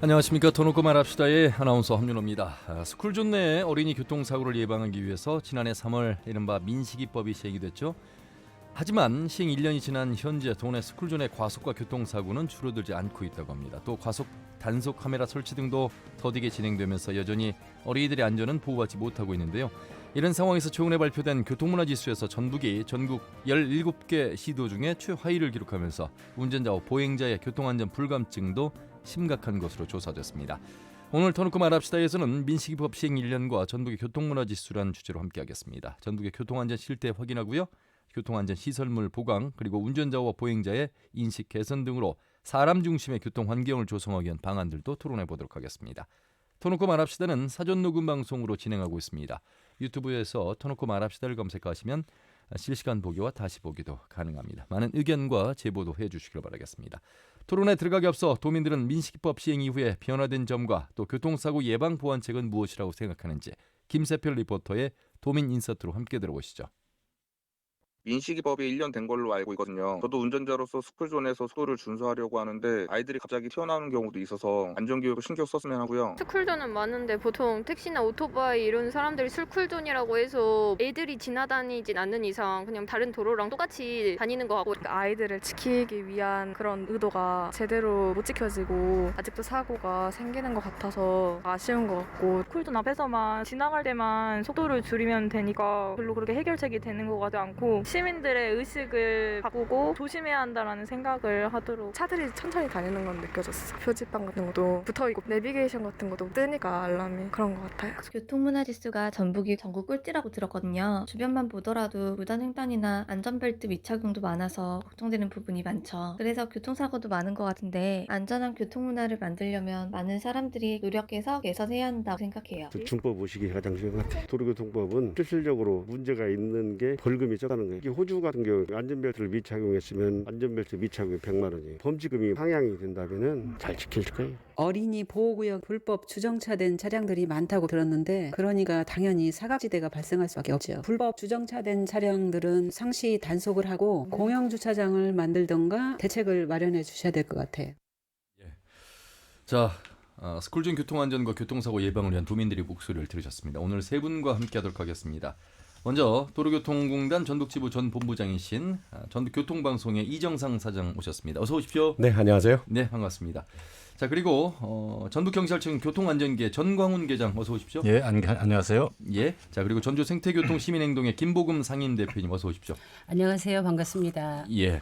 안녕하십니까. 더 놓고 말합시다의 아나운서 함윤호입니다. 스쿨존 내 어린이 교통사고를 예방하기 위해서 지난해 3월 이른바 민식이법이 시행이 됐죠. 하지만 시행 1년이 지난 현재 도내 스쿨존의 과속과 교통사고는 줄어들지 않고 있다고 합니다. 또 과속 단속 카메라 설치 등도 더디게 진행되면서 여전히 어린이들의 안전은 보호받지 못하고 있는데요. 이런 상황에서 최근에 발표된 교통문화지수에서 전북이 전국 17개 시도 중에 최하위를 기록하면서 운전자와 보행자의 교통안전 불감증도 심각한 것으로 조사됐습니다. 오늘 더 놓고 말합시다에서는 민식이법 시행 1년과 전북의 교통문화지수라는 주제로 함께하겠습니다. 전북의 교통안전 실태 확인하고요. 교통안전 시설물 보강 그리고 운전자와 보행자의 인식 개선 등으로 사람 중심의 교통 환경을 조성하기 위한 방안들도 토론해 보도록 하겠습니다. 터놓고 말합시다는 사전 녹음 방송으로 진행하고 있습니다. 유튜브에서 터놓고 말합시다를 검색하시면 실시간 보기와 다시 보기도 가능합니다. 많은 의견과 제보도 해주시길 바라겠습니다. 토론에 들어가기 앞서 도민들은 민식이법 시행 이후에 변화된 점과 또 교통사고 예방 보완책은 무엇이라고 생각하는지 김세별 리포터의 도민 인서트로 함께 들어보시죠. 민식이법이 1년 된 걸로 알고 있거든요. 저도 운전자로서 스쿨존에서 속도를 준수하려고 하는데 아이들이 갑자기 튀어나오는 경우도 있어서 안전교육을 신경 썼으면 하고요. 스쿨존은 많은데 보통 택시나 오토바이 이런 사람들이 스쿨존이라고 해서 애들이 지나다니진 않는 이상 그냥 다른 도로랑 똑같이 다니는 것 같고, 아이들을 지키기 위한 그런 의도가 제대로 못 지켜지고 아직도 사고가 생기는 것 같아서 아쉬운 것 같고, 스쿨존 앞에서만 지나갈 때만 속도를 줄이면 되니까 별로 그렇게 해결책이 되는 것 같지 않고, 시민들의 의식을 바꾸고 조심해야 한다라는 생각을 하도록. 차들이 천천히 다니는 건 느껴졌어. 표지판 같은 것도 붙어있고 내비게이션 같은 것도 뜨니까 알람이 그런 것 같아요. 교통문화지수가 전북이 전국 꼴찌라고 들었거든요. 주변만 보더라도 무단횡단이나 안전벨트 미착용도 많아서 걱정되는 부분이 많죠. 그래서 교통사고도 많은 것 같은데 안전한 교통문화를 만들려면 많은 사람들이 노력해서 개선해야 한다고 생각해요. 준법 의식이 가장 중요한 것 같아요. 도로교통법은 실질적으로 문제가 있는 게 벌금이 적다는 거예요. 호주 같은 경우 안전벨트를 미착용했으면 안전벨트 미착용 100만 원이에요. 범칙금이 상향이 된다면 잘 지킬 거예요. 어린이 보호구역 불법 주정차된 차량들이 많다고 들었는데, 그러니까 당연히 사각지대가 발생할 수밖에 없죠. 불법 주정차된 차량들은 상시 단속을 하고 공영 주차장을 만들던가 대책을 마련해 주셔야 될 것 같아요. 자, 스쿨존 교통안전과 교통사고 예방을 위한 도민들의 목소리를 들으셨습니다. 오늘 세 분과 함께하도록 하겠습니다. 먼저 도로교통공단 전북지부 전 본부장이신 전북교통방송의 이정상 사장 오셨습니다. 어서 오십시오. 네, 안녕하세요. 네, 반갑습니다. 자, 그리고 전북경찰청 교통안전계 전광훈 계장 어서 오십시오. 예, 안녕하세요. 예. 자, 그리고 전주 생태교통시민행동의 김보금 상임대표님 어서 오십시오. 안녕하세요. 반갑습니다. 예.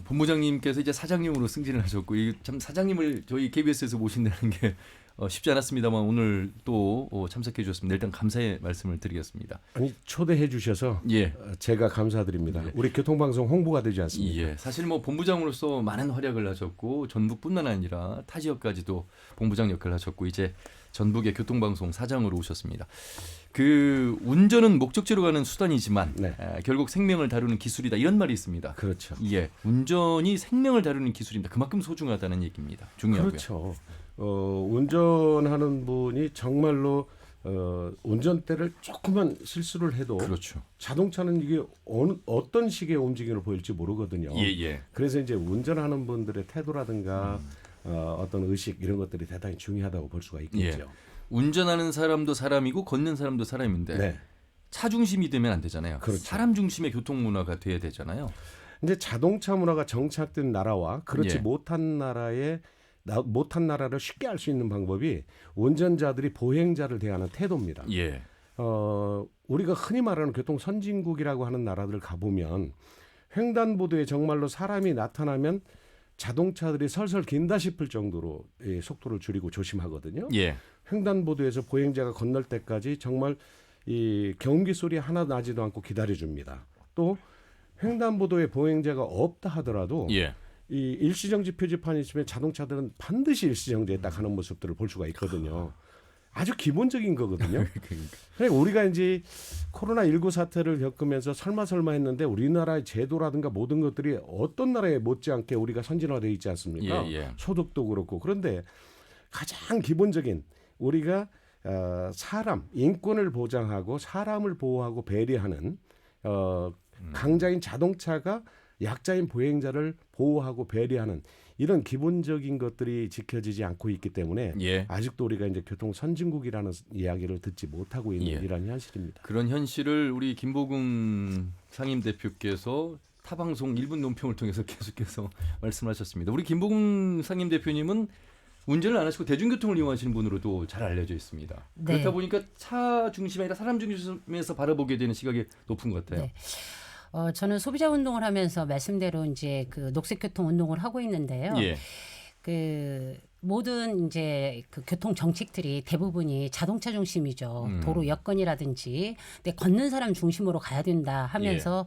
본부장님께서 이제 사장님으로 승진을 하셨고, 참 사장님을 저희 KBS에서 모신다는 게 쉽지 않았습니다만 오늘 또 참석해 주셨습니다. 일단 감사의 말씀을 드리겠습니다. 아니, 초대해 주셔서 예. 제가 감사드립니다. 예. 우리 교통방송 홍보가 되지 않습니까? 예. 사실 뭐 본부장으로서 많은 활약을 하셨고 전북뿐만 아니라 타 지역까지도 본부장 역할을 하셨고 이제 전북의 교통방송 사장으로 오셨습니다. 그 운전은 목적지로 가는 수단이지만 네. 결국 생명을 다루는 기술이다 이런 말이 있습니다. 그렇죠. 예. 운전이 생명을 다루는 기술입니다. 그만큼 소중하다는 얘기입니다. 중요하고요. 그렇죠. 운전하는 분이 정말로 운전대를 조금만 실수를 해도 그렇죠. 자동차는 이게 어떤 식의 움직임을 보일지 모르거든요. 예. 그래서 이제 운전하는 분들의 태도라든가 어떤 의식 이런 것들이 대단히 중요하다고 볼 수가 있겠죠. 예. 운전하는 사람도 사람이고 걷는 사람도 사람인데 네. 차 중심이 되면 안 되잖아요. 그렇죠. 사람 중심의 교통 문화가 돼야 되잖아요. 근데 자동차 문화가 정착된 나라와 그렇지 예. 못한 나라를 쉽게 알 수 있는 방법이 운전자들이 보행자를 대하는 태도입니다. 예. 우리가 흔히 말하는 교통 선진국이라고 하는 나라들 가보면 횡단보도에 정말로 사람이 나타나면 자동차들이 설설 긴다 싶을 정도로 속도를 줄이고 조심하거든요. 예. 횡단보도에서 보행자가 건널 때까지 정말 이 경비 소리 하나 나지도 않고 기다려줍니다. 또 횡단보도에 보행자가 없다 하더라도 예. 이 일시정지 표지판이 있으면 자동차들은 반드시 일시정지에 딱 하는 모습들을 볼 수가 있거든요. 아주 기본적인 거거든요. 그러니까 우리가 이제 코로나19 사태를 겪으면서 설마 했는데 우리나라의 제도라든가 모든 것들이 어떤 나라에 못지않게 우리가 선진화되어 있지 않습니까? 예. 소득도 그렇고. 그런데 가장 기본적인 우리가 사람, 인권을 보장하고 사람을 보호하고 배려하는 강자인 자동차가 약자인 보행자를 보호하고 배려하는 이런 기본적인 것들이 지켜지지 않고 있기 때문에 예. 아직도 우리가 이제 교통 선진국이라는 이야기를 듣지 못하고 있는 예. 이런 현실입니다. 그런 현실을 우리 김보금 상임 대표께서 타방송 1분 논평을 통해서 계속해서 말씀하셨습니다. 우리 김보금 상임 대표님은 운전을 안 하시고 대중교통을 이용하시는 분으로도 잘 알려져 있습니다. 네. 그렇다 보니까 차 중심이 아니라 사람 중심에서 바라보게 되는 시각이 높은 것 같아요. 네. 저는 소비자 운동을 하면서 말씀대로 이제 그 녹색교통 운동을 하고 있는데요. 예. 그 모든 이제 그 교통 정책들이 대부분이 자동차 중심이죠. 도로 여건이라든지 근데 걷는 사람 중심으로 가야 된다 하면서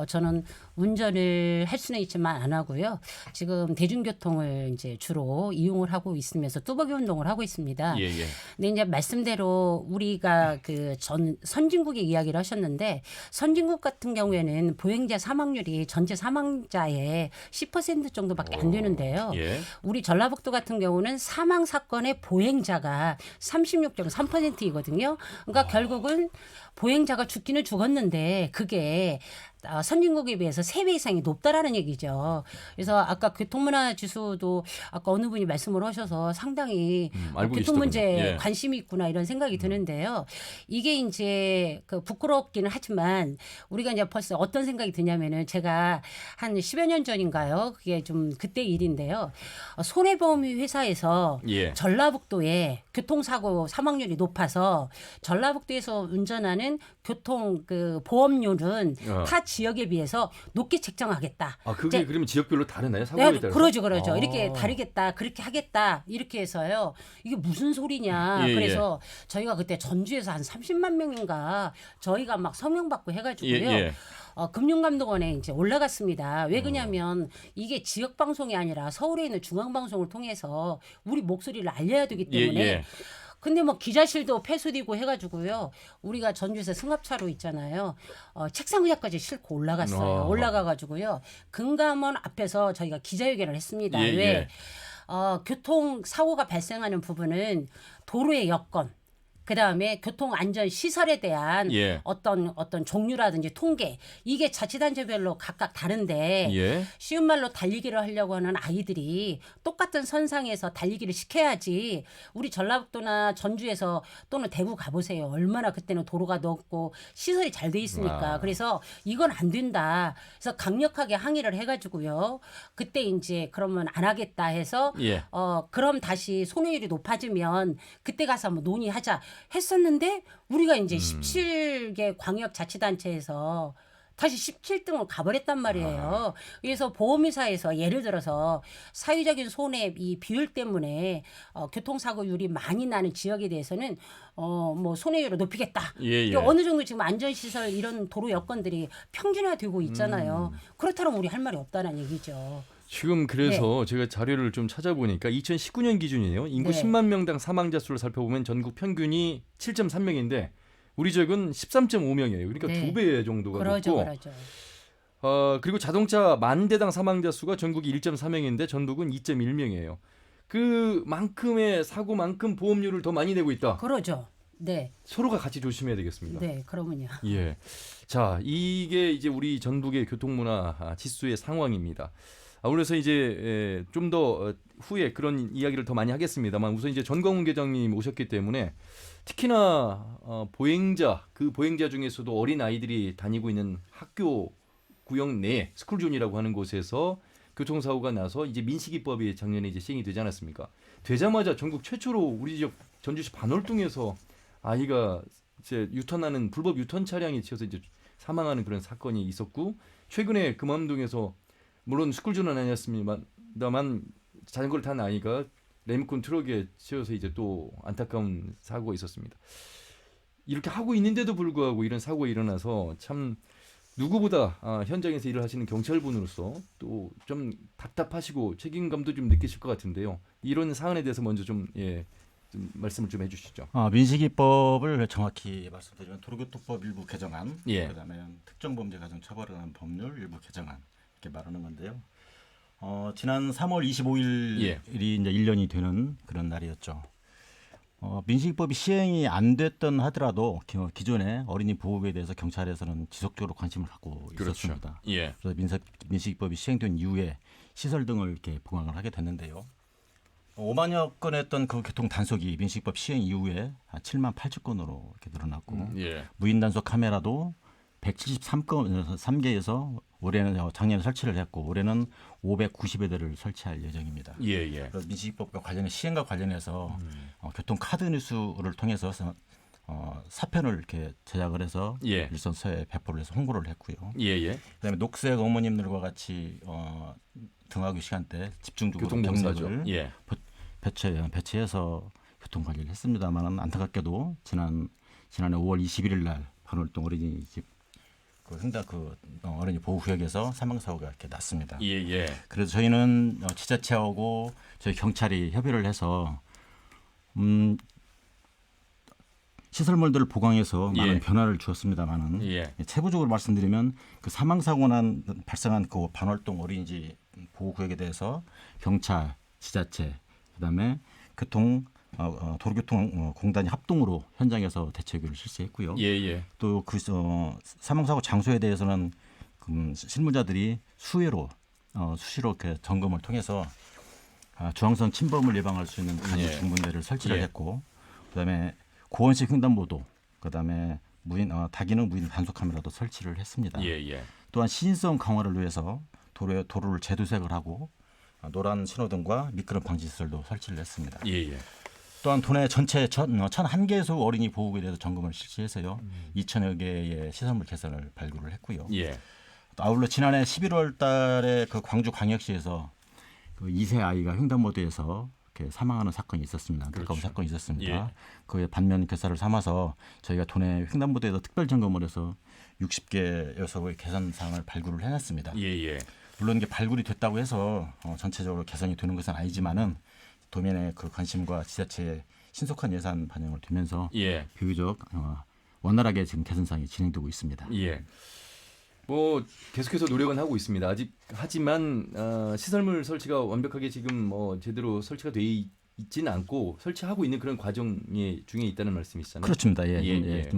저는 운전을 할 수는 있지만 안 하고요. 지금 대중교통을 이제 주로 이용을 하고 있으면서 뚜벅이 운동을 하고 있습니다. 예, 예. 근데 이제 말씀대로 우리가 그 선진국의 이야기를 하셨는데 선진국 같은 경우에는 보행자 사망률이 전체 사망자의 10% 정도밖에 안 되는데요. 예. 우리 전라북도 같은 경우는 사망 사건의 보행자가 36.3%이거든요. 그러니까 결국은 보행자가 죽기는 죽었는데 그게 선진국에 비해서 3배 이상이 높다라는 얘기죠. 그래서 아까 교통문화 지수도 아까 어느 분이 말씀을 하셔서 상당히 알고 교통 문제에 계시더군요. 예. 관심이 있구나 이런 생각이 드는데요. 이게 이제 그 부끄럽기는 하지만 우리가 이제 벌써 어떤 생각이 드냐면은 제가 한 10여 년 전인가요? 그게 좀 그때 일인데요. 손해보험이 회사에서 예. 전라북도에 교통사고 사망률이 높아서 전라북도에서 운전하는 교통 그 보험료는 타 지역에 비해서 높게 책정하겠다. 아, 그게 이제 그러면 지역별로 다르나요? 사고에 네, 따라서? 그러죠. 아. 이렇게 다르겠다, 그렇게 하겠다, 이렇게 해서요. 이게 무슨 소리냐. 예, 그래서 저희가 그때 전주에서 한 30만 명인가 저희가 막 서명받고 해가지고요. 예. 금융감독원에 이제 올라갔습니다. 왜 그러냐면 이게 지역 방송이 아니라 서울에 있는 중앙 방송을 통해서 우리 목소리를 알려야 되기 때문에. 예. 근데 뭐 기자실도 폐쇄되고 해가지고요. 우리가 전주에서 승합차로 있잖아요. 책상 의자까지 싣고 올라갔어요. 올라가가지고요. 금감원 앞에서 저희가 기자회견을 했습니다. 예, 왜? 예. 교통 사고가 발생하는 부분은 도로의 여건, 그 다음에 교통 안전 시설에 대한 예. 어떤 종류라든지 통계 이게 자치단체별로 각각 다른데 예. 쉬운 말로 달리기를 하려고 하는 아이들이 똑같은 선상에서 달리기를 시켜야지. 우리 전라북도나 전주에서 또는 대구 가보세요. 얼마나 그때는 도로가 넓고 시설이 잘 돼 있습니까. 아. 그래서 이건 안 된다. 그래서 강력하게 항의를 해가지고요. 그때 이제 그러면 안 하겠다 해서 예. 그럼 다시 손해율이 높아지면 그때 가서 한번 논의하자 했었는데 우리가 이제 17개 광역자치단체에서 다시 17등을 가버렸단 말이에요. 그래서 보험회사에서 예를 들어서 사회적인 손해 이 비율 때문에 교통사고율이 많이 나는 지역에 대해서는 뭐 손해율을 높이겠다. 예, 예. 어느 정도 지금 안전시설 이런 도로 여건들이 평준화되고 있잖아요. 그렇다면 우리 할 말이 없다는 얘기죠. 지금 그래서 제가 자료를 좀 찾아보니까 2019년 기준이에요. 인구 네. 10만 명당 사망자 수를 살펴보면 전국 평균이 7.3명인데 우리 지역은 13.5명이에요. 그러니까 네. 2배 정도가 그러죠. 높고 그리고 자동차 만 대당 사망자 수가 전국이 1.4명인데 전북은 2.1명이에요. 그만큼의 사고만큼 보험료를 더 많이 내고 있다. 그러죠. 네. 서로가 같이 조심해야 되겠습니다. 네, 그러면요. 예. 자, 이게 이제 우리 전북의 교통문화 지수의 상황입니다. 그래서 이제 좀 더 후에 그런 이야기를 더 많이 하겠습니다만 우선 이제 전광훈 계장님 오셨기 때문에 특히나 보행자 중에서도 어린 아이들이 다니고 있는 학교 구역 내 스쿨존이라고 하는 곳에서 교통사고가 나서 이제 민식이법이 작년에 이제 시행이 되지 않았습니까? 되자마자 전국 최초로 우리 지역 전주시 반월동에서 아이가 이제 유턴하는 불법 유턴 차량에 치여서 이제 사망하는 그런 사건이 있었고 최근에 금암동에서 물론 스쿨존은 아니었습니다만 자전거를 탄 아이가 레미콘 트럭에 치여서 이제 또 안타까운 사고가 있었습니다. 이렇게 하고 있는데도 불구하고 이런 사고가 일어나서 참 누구보다 현장에서 일을 하시는 경찰분으로서 또 좀 답답하시고 책임감도 좀 느끼실 것 같은데요. 이런 사안에 대해서 먼저 좀 말씀을 좀 해주시죠. 민식이법을 정확히 말씀드리면 도로교통법 일부 개정안, 예. 그다음에 특정범죄 가정 처벌에 관한 법률 일부 개정안 이렇게 말하는 건데요. 지난 3월 25일이 예. 이제 1년이 되는 그런 날이었죠. 민식이법이 시행이 안 됐던 하더라도 기존에 어린이 보호에 대해서 경찰에서는 지속적으로 관심을 갖고 그렇죠. 있었습니다. 예. 그래서 민식이법이 시행된 이후에 시설 등을 이렇게 보강을 하게 됐는데요. 5만여 건 했던 그 교통 단속이 민식이법 시행 이후에 7만 8천 건으로 이렇게 늘어났고 예. 무인 단속 카메라도 173개에서 올해는 작년에 설치를 했고 올해는 590여 대를 설치할 예정입니다. 예, 예. 민식이법과 관련해 시행과 관련해서 교통 카드 뉴스를 통해서 사편을 이렇게 제작을 해서 예. 일선 서에 배포를 해서 홍보를 했고요. 예, 예. 그다음에 녹색 어머님들과 같이 등하교 시간대 집중적으로 교통봉사죠. 경력을 예. 배치해서 교통 관리를 했습니다만 안타깝게도 지난해 5월 21일 날 반월동 어린이집 어린이 보호구역에서 사망 사고가 이렇게 났습니다. 예, 예. 그래서 저희는 지자체하고 저희 경찰이 협의를 해서 시설물들을 보강해서 많은 예. 변화를 주었습니다만은 예. 세부적으로 말씀드리면 그 사망 사고 발생한 그 반월동 어린이집 보호구역에 대해서 경찰, 지자체, 그다음에 도로교통공단이 합동으로 현장에서 대책을 실시했고요. 예, 예. 또 그 사망 사고 장소에 대해서는 실무자들이 수시로 이렇게 점검을 통해서 중앙선 침범을 예방할 수 있는 간이 예. 중분대를 설치를 예. 했고, 그다음에 고원식 횡단보도, 그다음에 다기능 무인 단속 카메라도 설치를 했습니다. 예, 예. 또한 시인성 강화를 위해서 도로를 재도색을 하고 노란 신호등과 미끄럼 방지 시설도 설치를 했습니다. 예, 예. 또한 도내 전체 1,001개소 어린이 보호구에 대해서 점검을 실시해서요. 2,000여 개의 시설물 개선을 발굴을 했고요. 예. 또 아울러 지난해 11월 달에 그 광주광역시에서 그 2세 아이가 횡단보도에서 이렇게 사망하는 사건이 있었습니다. 안타까운 그렇죠. 사건이 있었습니다. 예. 그의 반면 교사를 삼아서 저희가 도내 횡단보도에서 특별 점검을 해서 60개 여소의 개선 사항을 발굴을 해놨습니다. 예, 예. 물론 이게 발굴이 됐다고 해서 전체적으로 개선이 되는 것은 아니지만은 도민의 그 관심과 지자체의 신속한 예산 반영을 되면서 예. 비교적 원활하게 지금 개선 사항이 진행되고 있습니다. 예. 뭐 계속해서 노력은 하고 있습니다. 하지만 시설물 설치가 완벽하게 지금 제대로 설치가 돼 있지는 않고 설치하고 있는 그런 과정에 중에 있다는 말씀이시잖아요. 그렇습니다. 예. 예, 예.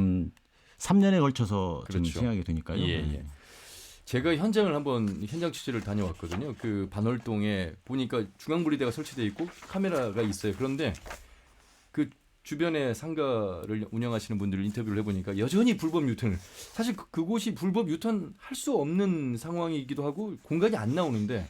3년에 걸쳐서 그렇죠. 지금 진행하게 되니까요. 예, 예. 제가 현장 취재를 다녀왔거든요. 그 반월동에 보니까 중앙분리대가 설치되어 있고 카메라가 있어요. 그런데 그 주변에 상가를 운영하시는 분들 인터뷰를 해보니까 여전히 불법 유턴을 사실 그곳이 불법 유턴 할 수 없는 상황이기도 하고 공간이 안 나오는데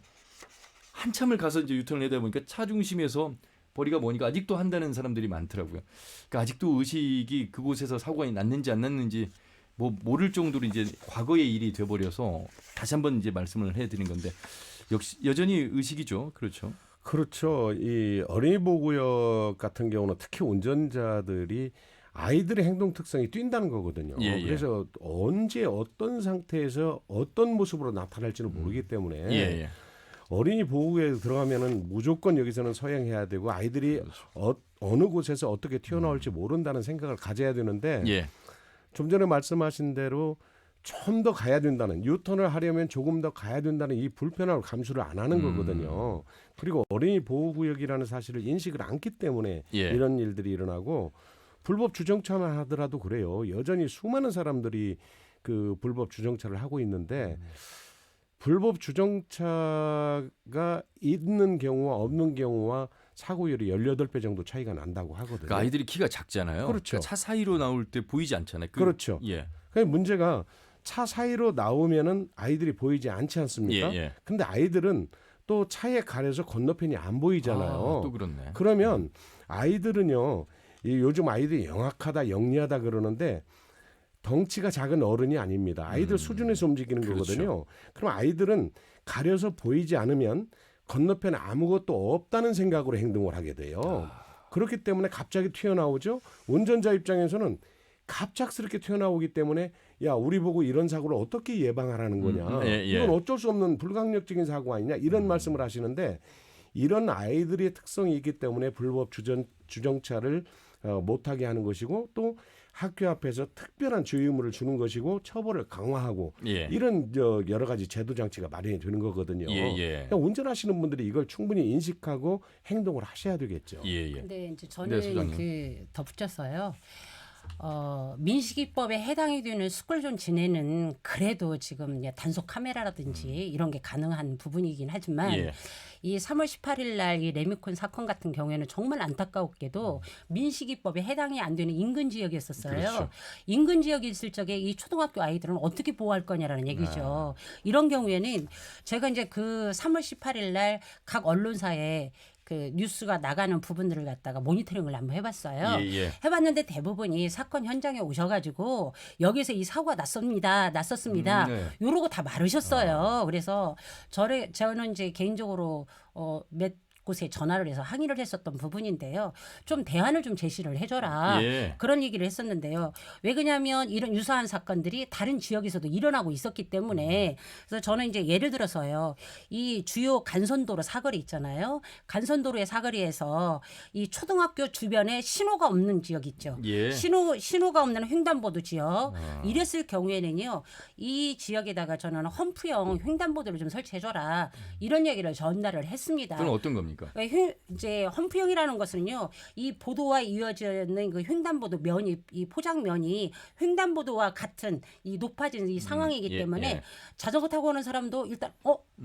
한참을 가서 이제 유턴을 해다 보니까 차 중심에서 거리가 머니까 아직도 한다는 사람들이 많더라고요. 그러니까 아직도 의식이 그곳에서 사고가 났는지 안 났는지 모를 정도로 이제 과거의 일이 돼버려서 다시 한번 이제 말씀을 해드린 건데 역시 여전히 의식이죠. 그렇죠. 그렇죠. 이 어린이 보호구역 같은 경우는 특히 운전자들이 아이들의 행동 특성이 뛴다는 거거든요. 예, 예. 그래서 언제 어떤 상태에서 어떤 모습으로 나타날지는 모르기 때문에 예, 예. 어린이 보호구역에 들어가면은 무조건 여기서는 서행해야 되고 아이들이 그렇죠. 어느 곳에서 어떻게 튀어나올지 모른다는 생각을 가져야 되는데 예. 좀 전에 말씀하신 대로 좀 더 가야 된다는 유턴을 하려면 조금 더 가야 된다는 이 불편함을 감수를 안 하는 거거든요. 그리고 어린이 보호구역이라는 사실을 인식을 않기 때문에 예. 이런 일들이 일어나고 불법 주정차만 하더라도 그래요. 여전히 수많은 사람들이 그 불법 주정차를 하고 있는데 불법 주정차가 있는 경우와 없는 경우와 사고율이 18배 정도 차이가 난다고 하거든요. 그러니까 아이들이 키가 작잖아요. 그렇죠. 그러니까 차 사이로 나올 때 보이지 않잖아요. 그렇죠. 예. 그러니까 문제가 차 사이로 나오면은 아이들이 보이지 않지 않습니까? 예, 예. 근데 아이들은 또 차에 가려서 건너편이 안 보이잖아요. 아, 또 그렇네. 그러면 아이들은요, 요즘 아이들이 영악하다, 영리하다 그러는데 덩치가 작은 어른이 아닙니다. 아이들 수준에서 움직이는 그렇죠. 거거든요. 그럼 아이들은 가려서 보이지 않으면 건너편에 아무것도 없다는 생각으로 행동을 하게 돼요. 그렇기 때문에 갑자기 튀어나오죠. 운전자 입장에서는 갑작스럽게 튀어나오기 때문에 야 우리 보고 이런 사고를 어떻게 예방하라는 거냐. 예, 예. 이건 어쩔 수 없는 불강력적인 사고 아니냐 이런 말씀을 하시는데 이런 아이들의 특성이 있기 때문에 불법 주정차를 못하게 하는 것이고 또 학교 앞에서 특별한 주의 의무를 주는 것이고 처벌을 강화하고 예. 이런 여러 가지 제도 장치가 마련이 되는 거거든요. 예, 예. 그러니까 운전하시는 분들이 이걸 충분히 인식하고 행동을 하셔야 되겠죠. 예, 예. 근데 이제 네, 저는 소장님. 그 덧붙였어요. 민식이법에 해당이 되는 스쿨존 진해는 그래도 지금 이제 단속 카메라라든지 이런 게 가능한 부분이긴 하지만 예. 이 3월 18일 날 이 레미콘 사건 같은 경우에는 정말 안타깝게도 민식이법에 해당이 안 되는 인근 지역이었었어요. 그렇죠. 인근 지역에 있을 적에 이 초등학교 아이들은 어떻게 보호할 거냐라는 얘기죠. 이런 경우에는 제가 이제 그 3월 18일 날 각 언론사에 그 뉴스가 나가는 부분들을 갖다가 모니터링을 한번 해봤어요. 예. 해봤는데 대부분이 사건 현장에 오셔가지고 여기서 이 사고가 났었습니다. 네. 이러고 다 말으셨어요. 그래서 저는 이제 개인적으로 몇 곳에 전화를 해서 항의를 했었던 부분인데요. 좀 대안을 좀 제시를 해줘라. 예. 그런 얘기를 했었는데요. 왜 그러냐면 이런 유사한 사건들이 다른 지역에서도 일어나고 있었기 때문에 그래서 저는 이제 예를 들어서요. 이 주요 간선도로 사거리 있잖아요. 간선도로의 사거리에서 이 초등학교 주변에 신호가 없는 지역 있죠. 예. 신호가 없는 횡단보도 지역. 이랬을 경우에는요. 이 지역에다가 저는 험프형 횡단보도를 좀 설치해줘라. 이런 얘기를 전달을 했습니다. 그건 어떤 겁니까? 이제 험프형이라는 것은요, 이 보도와 이어져 있는 그 횡단보도 면이, 이 포장면이 횡단보도와 같은 이 높아진 이 상황이기 때문에 자전거 타고 오는 사람도 일단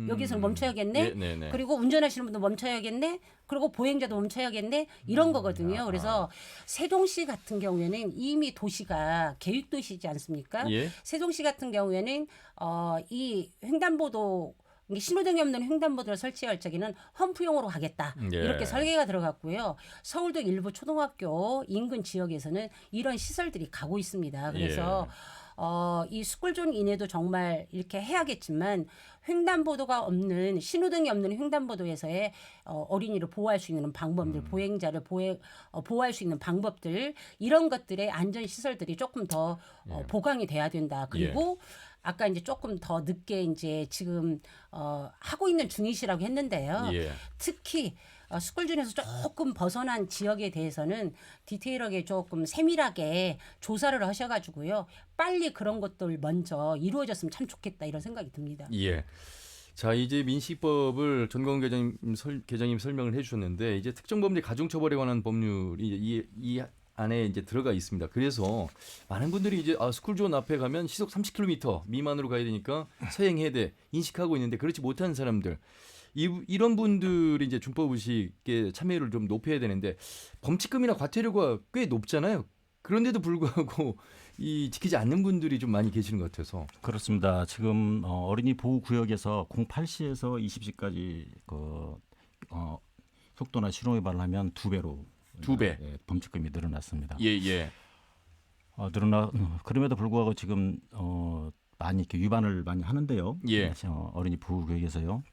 여기서 멈춰야겠네. 네네. 그리고 운전하시는 분도 멈춰야겠네. 그리고 보행자도 멈춰야겠네. 이런 거거든요. 그래서 세종시 같은 경우에는 이미 도시가 계획도시지 않습니까? 예. 세종시 같은 경우에는 이 횡단보도 신호등이 없는 횡단보도를 설치할 적에는 험프용으로 가겠다. 예. 이렇게 설계가 들어갔고요. 서울도 일부 초등학교 인근 지역에서는 이런 시설들이 가고 있습니다. 그래서 이 스쿨존 이내도 정말 이렇게 해야겠지만 횡단보도가 없는 신호등이 없는 횡단보도에서의 어린이를 보호할 수 있는 방법들, 보행자를 보호할 수 있는 방법들 이런 것들의 안전 시설들이 조금 더 보강이 돼야 된다. 그리고 아까 이제 조금 더 늦게 이제 지금 하고 있는 중이시라고 했는데요. 특히 스쿨존에서 조금 벗어난 지역에 대해서는 디테일하게 조금 세밀하게 조사를 하셔가지고요. 빨리 그런 것들 먼저 이루어졌으면 참 좋겠다 이런 생각이 듭니다. 예. 자, 이제 민식법을 전광훈 계장님 설명을 해주셨는데 이제 특정범죄 가중처벌에 관한 법률이 이 안에 이제 들어가 있습니다. 그래서 많은 분들이 이제 스쿨존 앞에 가면 시속 30km 미만으로 가야 되니까 서행해야 돼 인식하고 있는데 그렇지 못한 사람들 이런 분들이 이제 준법 의식에 참여를 좀 높여야 되는데 범칙금이나 과태료가 꽤 높잖아요. 그런데도 불구하고 이 지키지 않는 분들이 좀 많이 계시는 것 같아서 그렇습니다. 지금 어린이 보호 구역에서 08시에서 20시까지 속도나 신호 위반을 하면 2배로 2배 범칙금이 늘어났습니다. 예. 그럼에도 불구하고 지금 많이 이렇게 위반을 많이 하는데요. 예. 어린이 보호 구역에서요.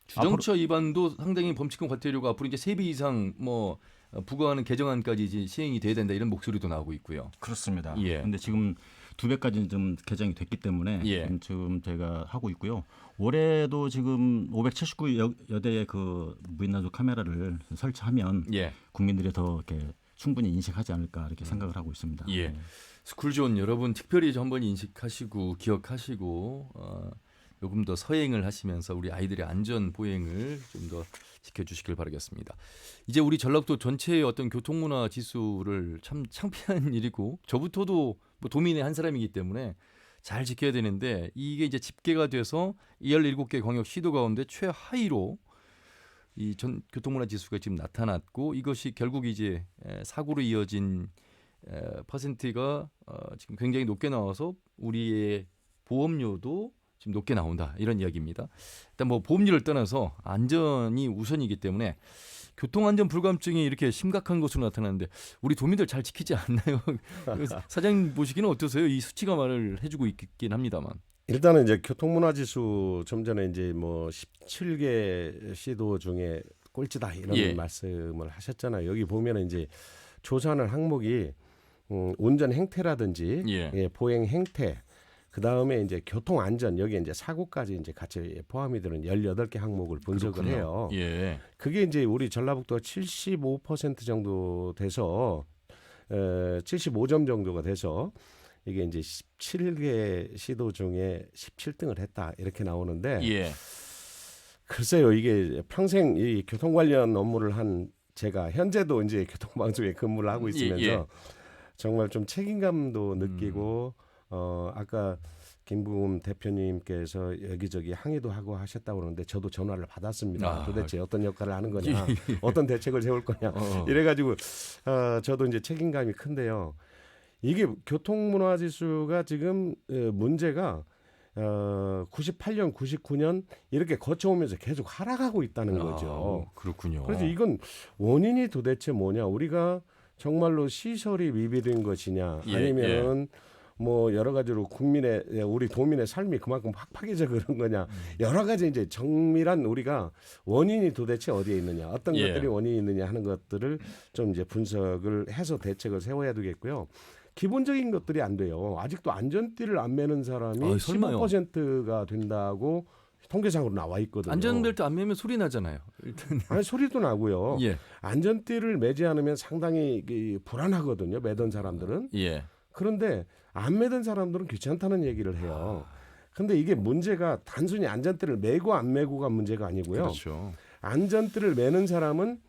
주정차 위반도 상당히 범칙금 과태료가 앞으로 이제 3배 이상 부과하는 개정안까지 이제 시행이 돼야 된다 이런 목소리도 나오고 있고요. 그렇습니다. 예. 그런데 지금 2배까지는 좀 개정이 됐기 때문에 지금 제가 하고 있고요. 올해도 지금 579여대의 그 무인난조 카메라를 설치하면 국민들이 더 이렇게 충분히 인식하지 않을까 이렇게 생각을 하고 있습니다. 예. 스쿨존 여러분 특별히 한번 인식하시고 기억하시고 조금 더 서행을 하시면서 우리 아이들의 안전 보행을 좀 더 지켜주시길 바라겠습니다. 이제 우리 전라북도 전체의 어떤 교통문화 지수를 참 창피한 일이고 저부터도 도민의 한 사람이기 때문에 잘 지켜야 되는데 이게 이제 집계가 돼서 17개 광역 시도 가운데 최하위로 이 전 교통문화 지수가 지금 나타났고 이것이 결국 이제 사고로 이어진 퍼센트가 지금 굉장히 높게 나와서 우리의 보험료도 지금 높게 나온다 이런 이야기입니다. 일단 보험료를 떠나서 안전이 우선이기 때문에 교통안전 불감증이 이렇게 심각한 것으로 나타나는데 우리 도민들 잘 지키지 않나요? 사장님 보시기는 어떠세요? 이 수치가 말을 해주고 있긴 합니다만. 일단은 이제 교통문화지수 좀 전에 이제 17개 시도 중에 꼴찌다 이런 말씀을 하셨잖아요. 여기 보면은 이제 조사하는 항목이 운전 행태라든지 보행 행태 그 다음에 이제 교통 안전 여기 이제 사고까지 이제 같이 포함이 되는 18개 항목을 분석을 해요. 그게 이제 우리 전라북도 75% 정도 돼서 75점 정도가 돼서 이게 이제 17개 시도 중에 17등을 했다 이렇게 나오는데 글쎄요 이게 평생 이 교통 관련 업무를 한 제가 현재도 이제 교통방송에 근무를 하고 있으면서 예. 정말 좀 책임감도 느끼고 아까 김부겸 대표님께서 여기저기 항의도 하고 하셨다고 그러는데 저도 전화를 받았습니다. 도대체 어떤 역할을 하는 거냐, 어떤 대책을 세울 거냐 이래가지고 저도 이제 책임감이 큰데요. 이게 교통문화지수가 지금 문제가 98년, 99년 이렇게 거쳐오면서 계속 하락하고 있다는 거죠. 그렇군요. 그래서 이건 원인이 도대체 뭐냐? 우리가 정말로 시설이 미비된 것이냐, 아니면은 뭐 여러 가지로 우리 도민의 삶이 그만큼 팍팍해져 그런 거냐, 여러 가지 이제 정밀한 우리가 원인이 도대체 어디에 있느냐, 어떤 것들이 원인이 있느냐 하는 것들을 좀 이제 분석을 해서 대책을 세워야 되겠고요. 기본적인 것들이 안 돼요. 아직도 안전띠를 안 매는 사람이 15%가 된다고 통계상으로 나와 있거든요. 안전벨트 안 매면 소리 나잖아요. 일단. 아니, 소리도 나고요. 안전띠를 매지 않으면 상당히 불안하거든요. 매던 사람들은. 그런데 안 매던 사람들은 귀찮다는 얘기를 해요. 근데 이게 문제가 단순히 안전띠를 매고 안 매고가 문제가 아니고요. 그렇죠. 안전띠를 매는 사람은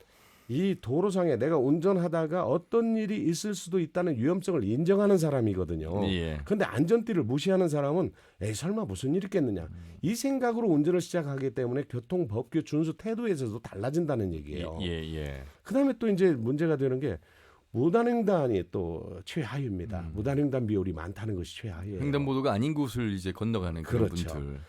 이 도로상에 내가 운전하다가 어떤 일이 있을 수도 있다는 위험성을 인정하는 사람이거든요. 그런데 안전띠를 무시하는 사람은 에이 설마 무슨 일이 있겠느냐. 이 생각으로 운전을 시작하기 때문에 교통법규 준수 태도에서도 달라진다는 얘기예요. 그다음에 또 이제 문제가 되는 게 무단횡단이 또 최하위입니다. 무단횡단 비율이 많다는 것이 최하위예요. 횡단보도가 아닌 곳을 이제 건너가는 그런 그렇죠. 분들.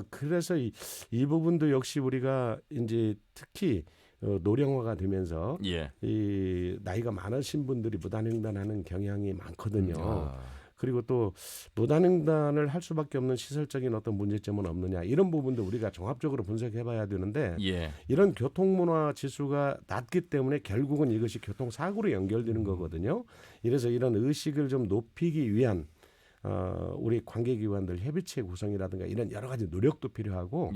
그래서 이 부분도 역시 우리가 이제 특히 노령화가 되면서 이 나이가 많으신 분들이 무단횡단하는 경향이 많거든요. 그리고 또 무단횡단을 할 수밖에 없는 시설적인 어떤 문제점은 없느냐, 이런 부분도 우리가 종합적으로 분석해봐야 되는데 이런 교통문화 지수가 낮기 때문에 결국은 이것이 교통사고로 연결되는 거거든요. 이래서 이런 의식을 좀 높이기 위한 우리 관계기관들 협의체 구성이라든가 이런 여러 가지 노력도 필요하고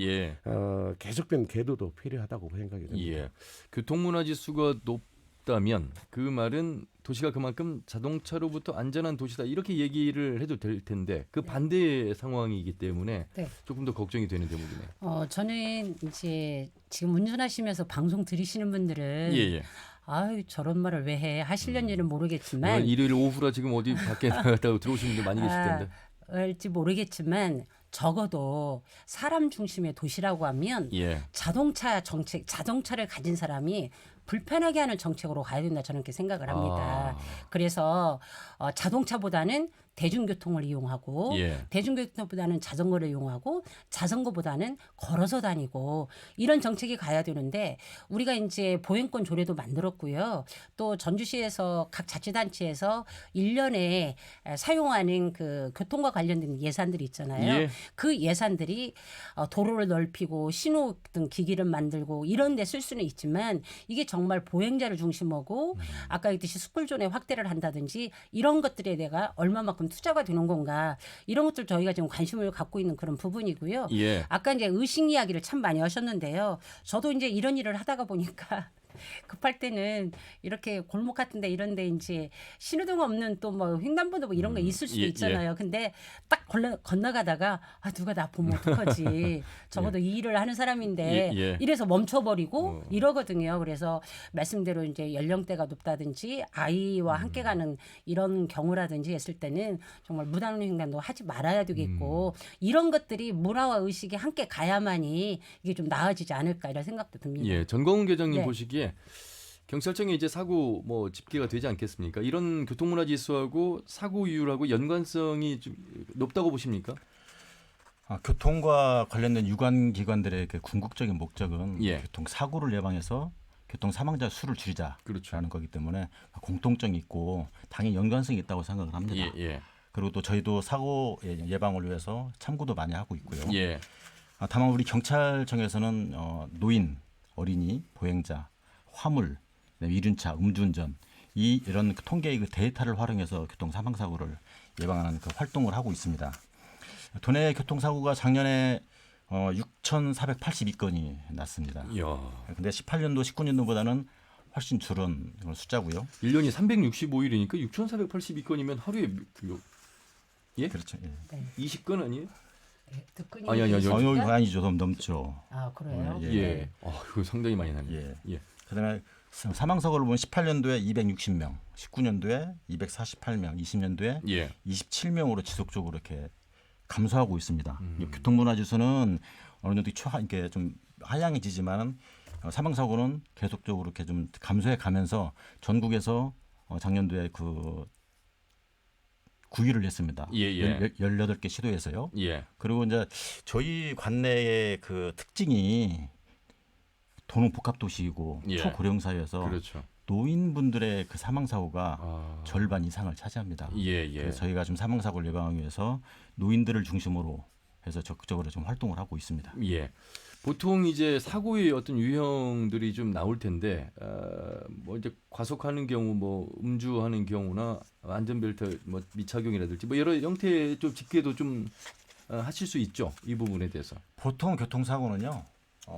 계속된 계도도 필요하다고 생각이 됩니다. 교통문화지수가 높다면 그 말은 도시가 그만큼 자동차로부터 안전한 도시다 이렇게 얘기를 해도 될 텐데 그 반대의 상황이기 때문에 조금 더 걱정이 되는 대목이네요. 저는 이제 지금 운전하시면서 방송 들으시는 분들은 아유 저런 말을 왜 해 하실런지는 모르겠지만 일요일 오후라 지금 어디 밖에 나갔다고 들어오신 분들 많이 계실 텐데 할지 모르겠지만 적어도 사람 중심의 도시라고 하면 자동차 정책, 자동차를 가진 사람이 불편하게 하는 정책으로 가야 된다 저는 그렇게 생각을 합니다. 그래서 자동차보다는 대중교통을 이용하고 대중교통보다는 자전거를 이용하고 자전거보다는 걸어서 다니고 이런 정책이 가야 되는데 우리가 이제 보행권 조례도 만들었고요. 또 전주시에서 각 자치단체에서 1년에 사용하는 그 교통과 관련된 예산들이 있잖아요. 그 예산들이 도로를 넓히고 신호 등 기기를 만들고 이런 데 쓸 수는 있지만 이게 정말 보행자를 중심으로 아까 얘기했듯이 스쿨존의 확대를 한다든지 이런 것들에 내가 얼마만큼 투자가 되는 건가 이런 것들 저희가 지금 관심을 갖고 있는 그런 부분이고요. 아까 이제 의식 이야기를 참 많이 하셨는데요. 저도 이제 이런 일을 하다가 보니까 급할 때는 이렇게 골목 같은데 이런데 이제 신호등 없는 또 뭐 횡단보도 뭐 이런 거 있을 수도 있잖아요. 근데 딱 건너가다가 누가 나 보면 어떡하지. 적어도 이 일을 하는 사람인데 이래서 멈춰버리고 이러거든요. 그래서 말씀대로 이제 연령대가 높다든지 아이와 함께 가는 이런 경우라든지 했을 때는 정말 무단횡단도 하지 말아야 되겠고 이런 것들이 문화와 의식이 함께 가야만이 이게 좀 나아지지 않을까 이런 생각도 듭니다. 전광훈 계장님 보시기에 경찰청에 이제 사고 뭐 집계가 되지 않겠습니까? 이런 교통문화 지수하고 사고 이율하고 연관성이 좀 높다고 보십니까? 교통과 관련된 유관 기관들의 그 궁극적인 목적은 교통 사고를 예방해서 교통 사망자 수를 줄이자라는 거기 때문에 공통점이 있고 당연히 연관성이 있다고 생각을 합니다. 그리고 또 저희도 사고 예방을 위해서 참고도 많이 하고 있고요. 다만 우리 경찰청에서는 노인, 어린이, 보행자, 화물, 이륜차, 음주운전 이런 통계의 그 데이터를 활용해서 교통 사망 사고를 예방하는 그 활동을 하고 있습니다. 도내 교통사고가 작년에 6,482건이 났습니다. 근데 18년도, 19년도보다는 훨씬 줄은 숫자고요. 1년이 365일이니까 6,482건이면 하루에 그렇죠. 20건 아니에요? 아니죠. 좀 넘죠. 그래요? 이거 상당히 많이 나네요. 그다음에 사망 사고를 보면 18년도에 260명, 19년도에 248명, 20년도에 27명으로 지속적으로 이렇게 감소하고 있습니다. 교통문화 지수는 어느 정도 이렇게 좀 하향해지지만 사망 사고는 계속적으로 이렇게 좀 감소해 가면서 전국에서 작년도에 그 9위를 했습니다. 18개 시도에서요. 그리고 이제 저희 관내의 그 특징이 도농 복합 도시이고 초고령 사회에서 그렇죠. 노인분들의 그 사망 사고가 절반 이상을 차지합니다. 그래서 저희가 지금 사망 사고를 예방하기 위해서 노인들을 중심으로 해서 적극적으로 좀 활동을 하고 있습니다. 보통 이제 사고의 어떤 유형들이 좀 나올 텐데 뭐 이제 과속하는 경우, 뭐 음주하는 경우나 안전벨트 뭐 미착용이라든지 뭐 여러 형태의 좀 집계도 좀 하실 수 있죠. 이 부분에 대해서. 보통 교통사고는요.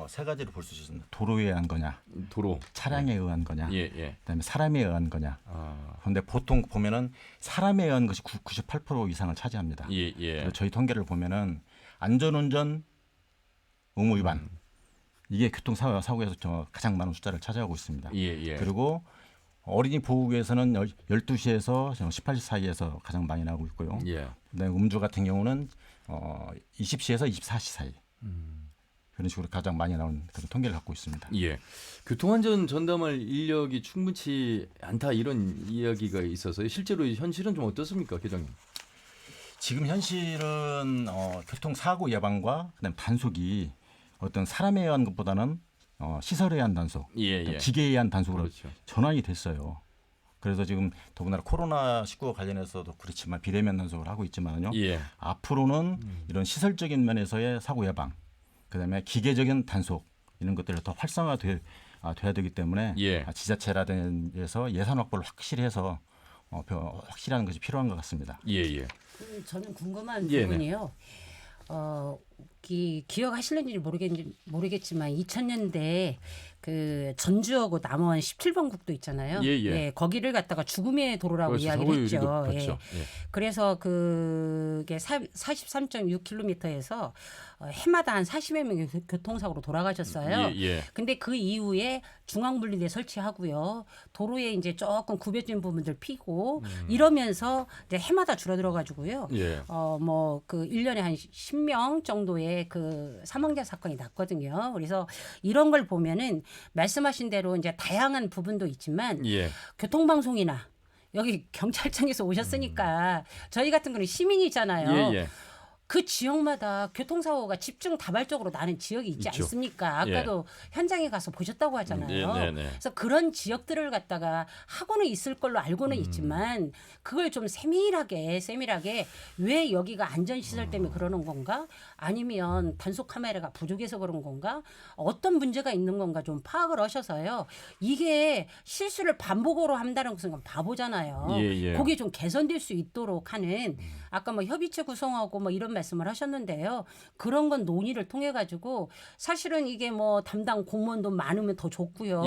세 가지로 볼 수 있습니다. 도로에 의한 거냐, 차량에 의한 거냐, 그다음에 사람에 의한 거냐. 그런데 보통 보면은 사람에 의한 것이 98% 이상을 차지합니다. 그래서 저희 통계를 보면은 안전운전 의무 위반 이게 교통사고에서 가장 많은 숫자를 차지하고 있습니다. 그리고 어린이 보호구에서는 12시에서 18시 사이에서 가장 많이 나오고 있고요. 그다음에 음주 같은 경우는 20시에서 24시 사이. 그런 식으로 가장 많이 나오는 그런 통계를 갖고 있습니다. 교통안전 전담할 인력이 충분치 않다 이런 이야기가 있어서 실제로 현실은 좀 어떻습니까, 계장님? 지금 현실은 교통사고 예방과 그다음 단속이 어떤 사람에 의한 것보다는 시설에 의한 단속, 기계에 의한 단속으로 전환이 됐어요. 그래서 지금 더군다나 코로나19와 관련해서도 그렇지만 비대면 단속을 하고 있지만요. 앞으로는 이런 시설적인 면에서의 사고 예방, 그다음에 기계적인 단속 이런 것들을 더 활성화돼야 되기 때문에 지자체라든지에서 예산 확보를 확실히 해서 확실한 것이 필요한 것 같습니다. 저는 궁금한 부분이요. 기억하실는지 모르겠지만 2000년대 그 전주하고 남원 17번 국도 있잖아요. 거기를 갖다가 죽음의 도로라고 이야기를 했죠. 그래서 그게 43.6km에서 해마다 한 40여 명이 교통사고로 돌아가셨어요. 근데 그 이후에 중앙분리대 설치하고요. 도로에 이제 조금 구겨진 부분들 피고 이러면서 이제 해마다 줄어들어 가지고요. 뭐 그 1년에 한 10명 정도의 그 사망자 사건이 났거든요. 그래서 이런 걸 보면은 말씀하신 대로 이제 다양한 부분도 있지만 교통방송이나 여기 경찰청에서 오셨으니까 저희 같은 거는 시민이잖아요. 그 지역마다 교통사고가 집중 다발적으로 나는 지역이 있지 않습니까? 아까도 현장에 가서 보셨다고 하잖아요. 그래서 그런 지역들을 갖다가 하고는 있을 걸로 알고는 있지만 그걸 좀 세밀하게 왜 여기가 안전시설 때문에 그러는 건가? 아니면 단속 카메라가 부족해서 그런 건가? 어떤 문제가 있는 건가 좀 파악을 하셔서요. 이게 실수를 반복으로 한다는 것은 바보잖아요. 그게 좀 개선될 수 있도록 하는 아까 뭐 협의체 구성하고 뭐 이런 말씀을 하셨는데요. 그런 건 논의를 통해 가지고 사실은 이게 뭐 담당 공무원도 많으면 더 좋고요.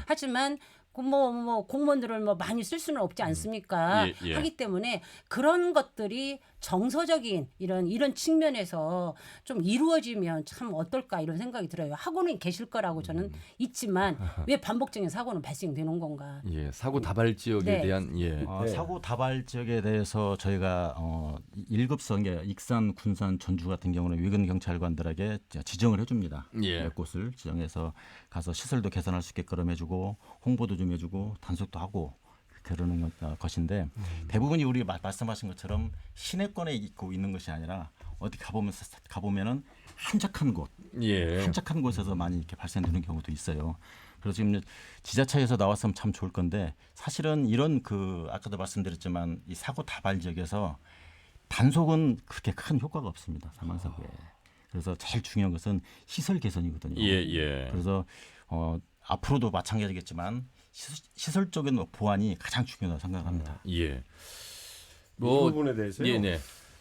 하지만 뭐 공무원들을 뭐 많이 쓸 수는 없지 않습니까? 하기 때문에 그런 것들이 정서적인 이런 측면에서 좀 이루어지면 참 어떨까 이런 생각이 들어요. 하고는 계실 거라고 저는 있지만 왜 반복적인 사고는 발생되는 건가? 사고 다발 지역에 대한 사고 다발 지역에 대해서 저희가 1급선 익산, 군산, 전주 같은 경우는 위근 경찰관들에게 지정을 해줍니다. 몇 곳을 지정해서 가서 시설도 개선할 수 있게끔 해주고 홍보도 좀 해주고 단속도 하고 그러는 것인데 대부분이 우리 말씀하신 것처럼 시내권에 있는 것이 아니라 어디 가보면은 한적한 곳에서 많이 이렇게 발생되는 경우도 있어요. 그래서 지금 지자체에서 나왔으면 참 좋을 건데 사실은 이런 아까도 말씀드렸지만 이 사고 다발 지역에서 단속은 그렇게 큰 효과가 없습니다. 사망 사고에. 그래서 제일 중요한 것은 시설 개선이거든요. 그래서 앞으로도 마찬가지겠지만 시설적인 보완이 가장 중요하다고 생각합니다. 이 부분에 대해서요.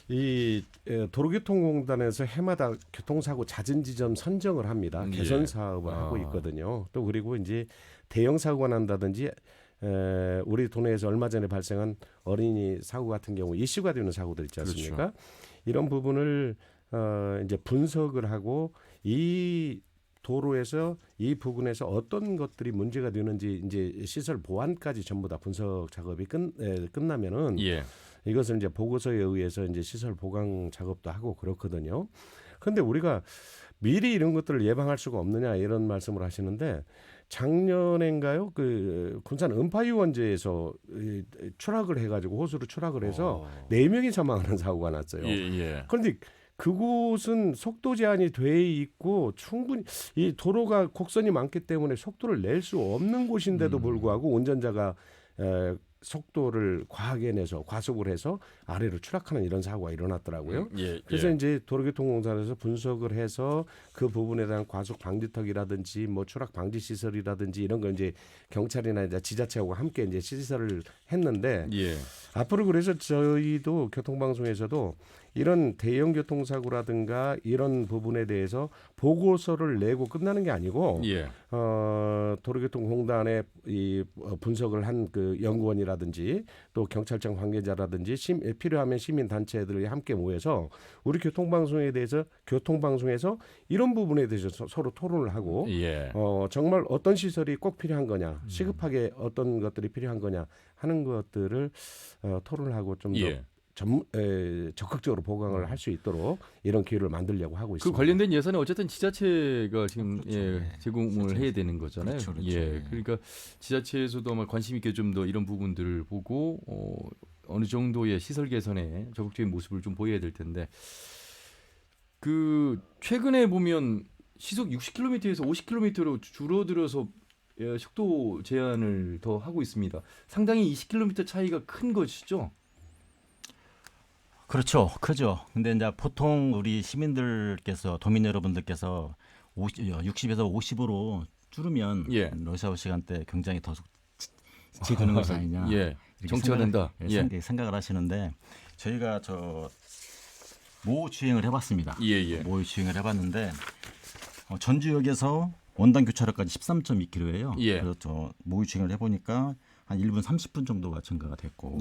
이 도로교통공단에서 해마다 교통사고 잦은 지점 선정을 합니다. 개선 사업을 하고 있거든요. 또 그리고 이제 대형 사고가 난다든지 우리 도내에서 얼마 전에 발생한 어린이 사고 같은 경우 이슈가 되는 사고들 있지 않습니까? 이런 부분을 이제 분석을 하고 이 도로에서 이 부근에서 어떤 것들이 문제가 되는지 이제 시설 보안까지 전부 다 분석 작업이 끝나면은 이것을 이제 보고서에 의해서 이제 시설 보강 작업도 하고 그렇거든요. 그런데 우리가 미리 이런 것들을 예방할 수가 없느냐 이런 말씀을 하시는데 작년인가요? 그 군산 음파유원제에서 추락을 해가지고 호수로 추락을 해서 4명이 사망하는 사고가 났어요. 그런데 그곳은 속도 제한이 돼 있고 충분히 이 도로가 곡선이 많기 때문에 속도를 낼 수 없는 곳인데도 불구하고 운전자가 속도를 과하게 내서 과속을 해서 아래로 추락하는 이런 사고가 일어났더라고요. 그래서 이제 도로교통공사에서 분석을 해서 그 부분에 대한 과속 방지턱이라든지 뭐 추락 방지 시설이라든지 이런 걸 이제 경찰이나 이제 지자체하고 함께 이제 시설을 했는데 앞으로 그래서 저희도 교통방송에서도 이런 대형 교통사고라든가 이런 부분에 대해서 보고서를 내고 끝나는 게 아니고 도로교통공단에 이 분석을 한 그 연구원이라든지 또 경찰청 관계자라든지 필요하면 시민단체들이 함께 모여서 우리 교통방송에 대해서 교통방송에서 이런 부분에 대해서 서로 토론을 하고 정말 어떤 시설이 꼭 필요한 거냐 시급하게 어떤 것들이 필요한 거냐 하는 것들을 토론을 하고 좀 더 적극적으로 보강을 할 수 있도록 이런 기회를 만들려고 하고 있습니다. 그 관련된 예산은 어쨌든 지자체가 지금 제공을 해야 되는 거잖아요. 그러니까 지자체에서도 아마 관심 있게 좀 더 이런 부분들을 보고 어느 정도의 시설 개선에 적극적인 모습을 좀 보여야 될 텐데 그 최근에 보면 시속 60km에서 50km로 줄어들어서 속도 제한을 더 하고 있습니다. 상당히 20km 차이가 큰 것이죠. 그렇죠. 크죠. 근데 이제 보통 우리 시민들께서 도민 여러분들께서 60에서 50으로 줄으면 러시아워 시간대 굉장히 더 지도는 것이 아니냐. 정체가 된다. 생각을 하시는데 저희가 모의 주행을 해봤습니다. 모의 주행을 해봤는데 전주역에서 원당 교차로까지 13.2km예요. 그래서 모의 주행을 해보니까 한 1분 30분 정도가 증가가 됐고,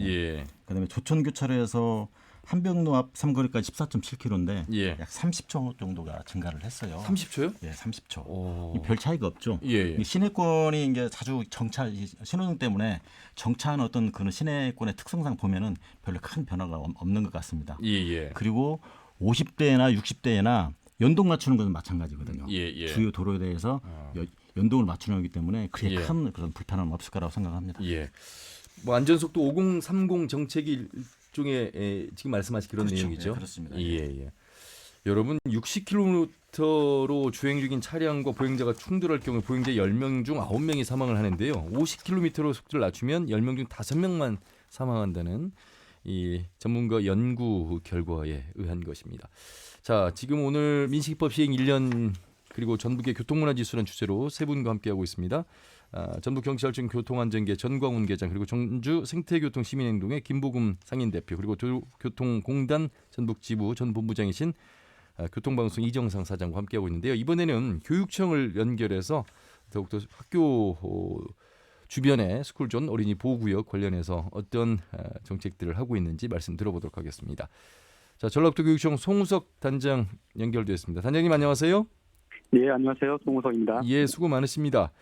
그다음에 조천 교차로에서 한병로 앞 삼거리까지 14.7km인데 약 30초 정도가 증가를 했어요. 30초요? 30초. 별 차이가 없죠. 시내권이 이제 자주 신호등 때문에 정차한 어떤 그런 시내권의 특성상 보면은 별로 큰 변화가 없는 것 같습니다. 그리고 50대나 60대나 연동 맞추는 것은 마찬가지거든요. 주요 도로에 대해서 연동을 맞추는 거기 때문에 그렇게 큰 그런 불편함은 없을 거라고 생각합니다. 뭐 안전속도 5030 정책이 일종의 지금 말씀하신 그런 내용이죠. 그렇습니다. 여러분 60km로 주행 중인 차량과 보행자가 충돌할 경우 보행자 10명 중 9명이 사망을 하는데요. 50km로 속도를 낮추면 10명 중 5명만 사망한다는 이 전문가 연구 결과에 의한 것입니다. 자, 지금 오늘 민식이법 시행 1년 그리고 전북의 교통문화지수라는 주제로 세 분과 함께하고 있습니다. 전북경찰청 교통안전계 전광훈 계장 그리고 전주 생태교통시민행동의 김보금 상임대표 그리고 교통공단 전북지부 전 본부장이신 교통방송 이정상 사장과 함께하고 있는데요. 이번에는 교육청을 연결해서 더욱더 학교 주변의 스쿨존 어린이 보호구역 관련해서 어떤 정책들을 하고 있는지 말씀 들어보도록 하겠습니다. 자, 전라북도 교육청 송우석 단장 연결되었습니다. 단장님 안녕하세요. 네, 안녕하세요. 송우석입니다. 수고 많으십니다.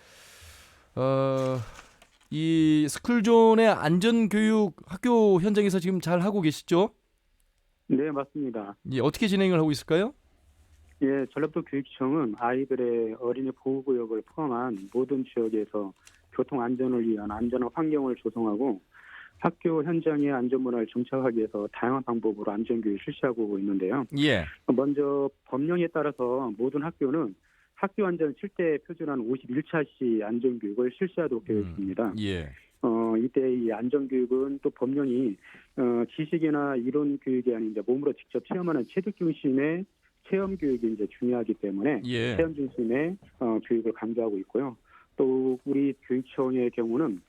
이 스쿨존의 안전교육 학교 현장에서 지금 잘 하고 계시죠? 네, 맞습니다. 어떻게 진행을 하고 있을까요? 전라북도 교육청은 아이들의 어린이 보호구역을 포함한 모든 지역에서 교통 안전을 위한 안전한 환경을 조성하고 학교 현장의 안전문화를 정착하기 위해서 다양한 방법으로 안전교육을 실시하고 있는데요. 먼저 법령에 따라서 모든 학교는 학교 안전 7대 표준안 51차 시 안전교육을 실시하도록 되어 있습니다. 이때 이 안전교육은 또 법령이 지식이나 이론 교육이 아닌 이제 몸으로 직접 체험하는 체득 중심의 체험 교육이 이제 중요하기 때문에 체험 중심의 교육을 강조하고 있고요. 또 우리 교육청의 경우는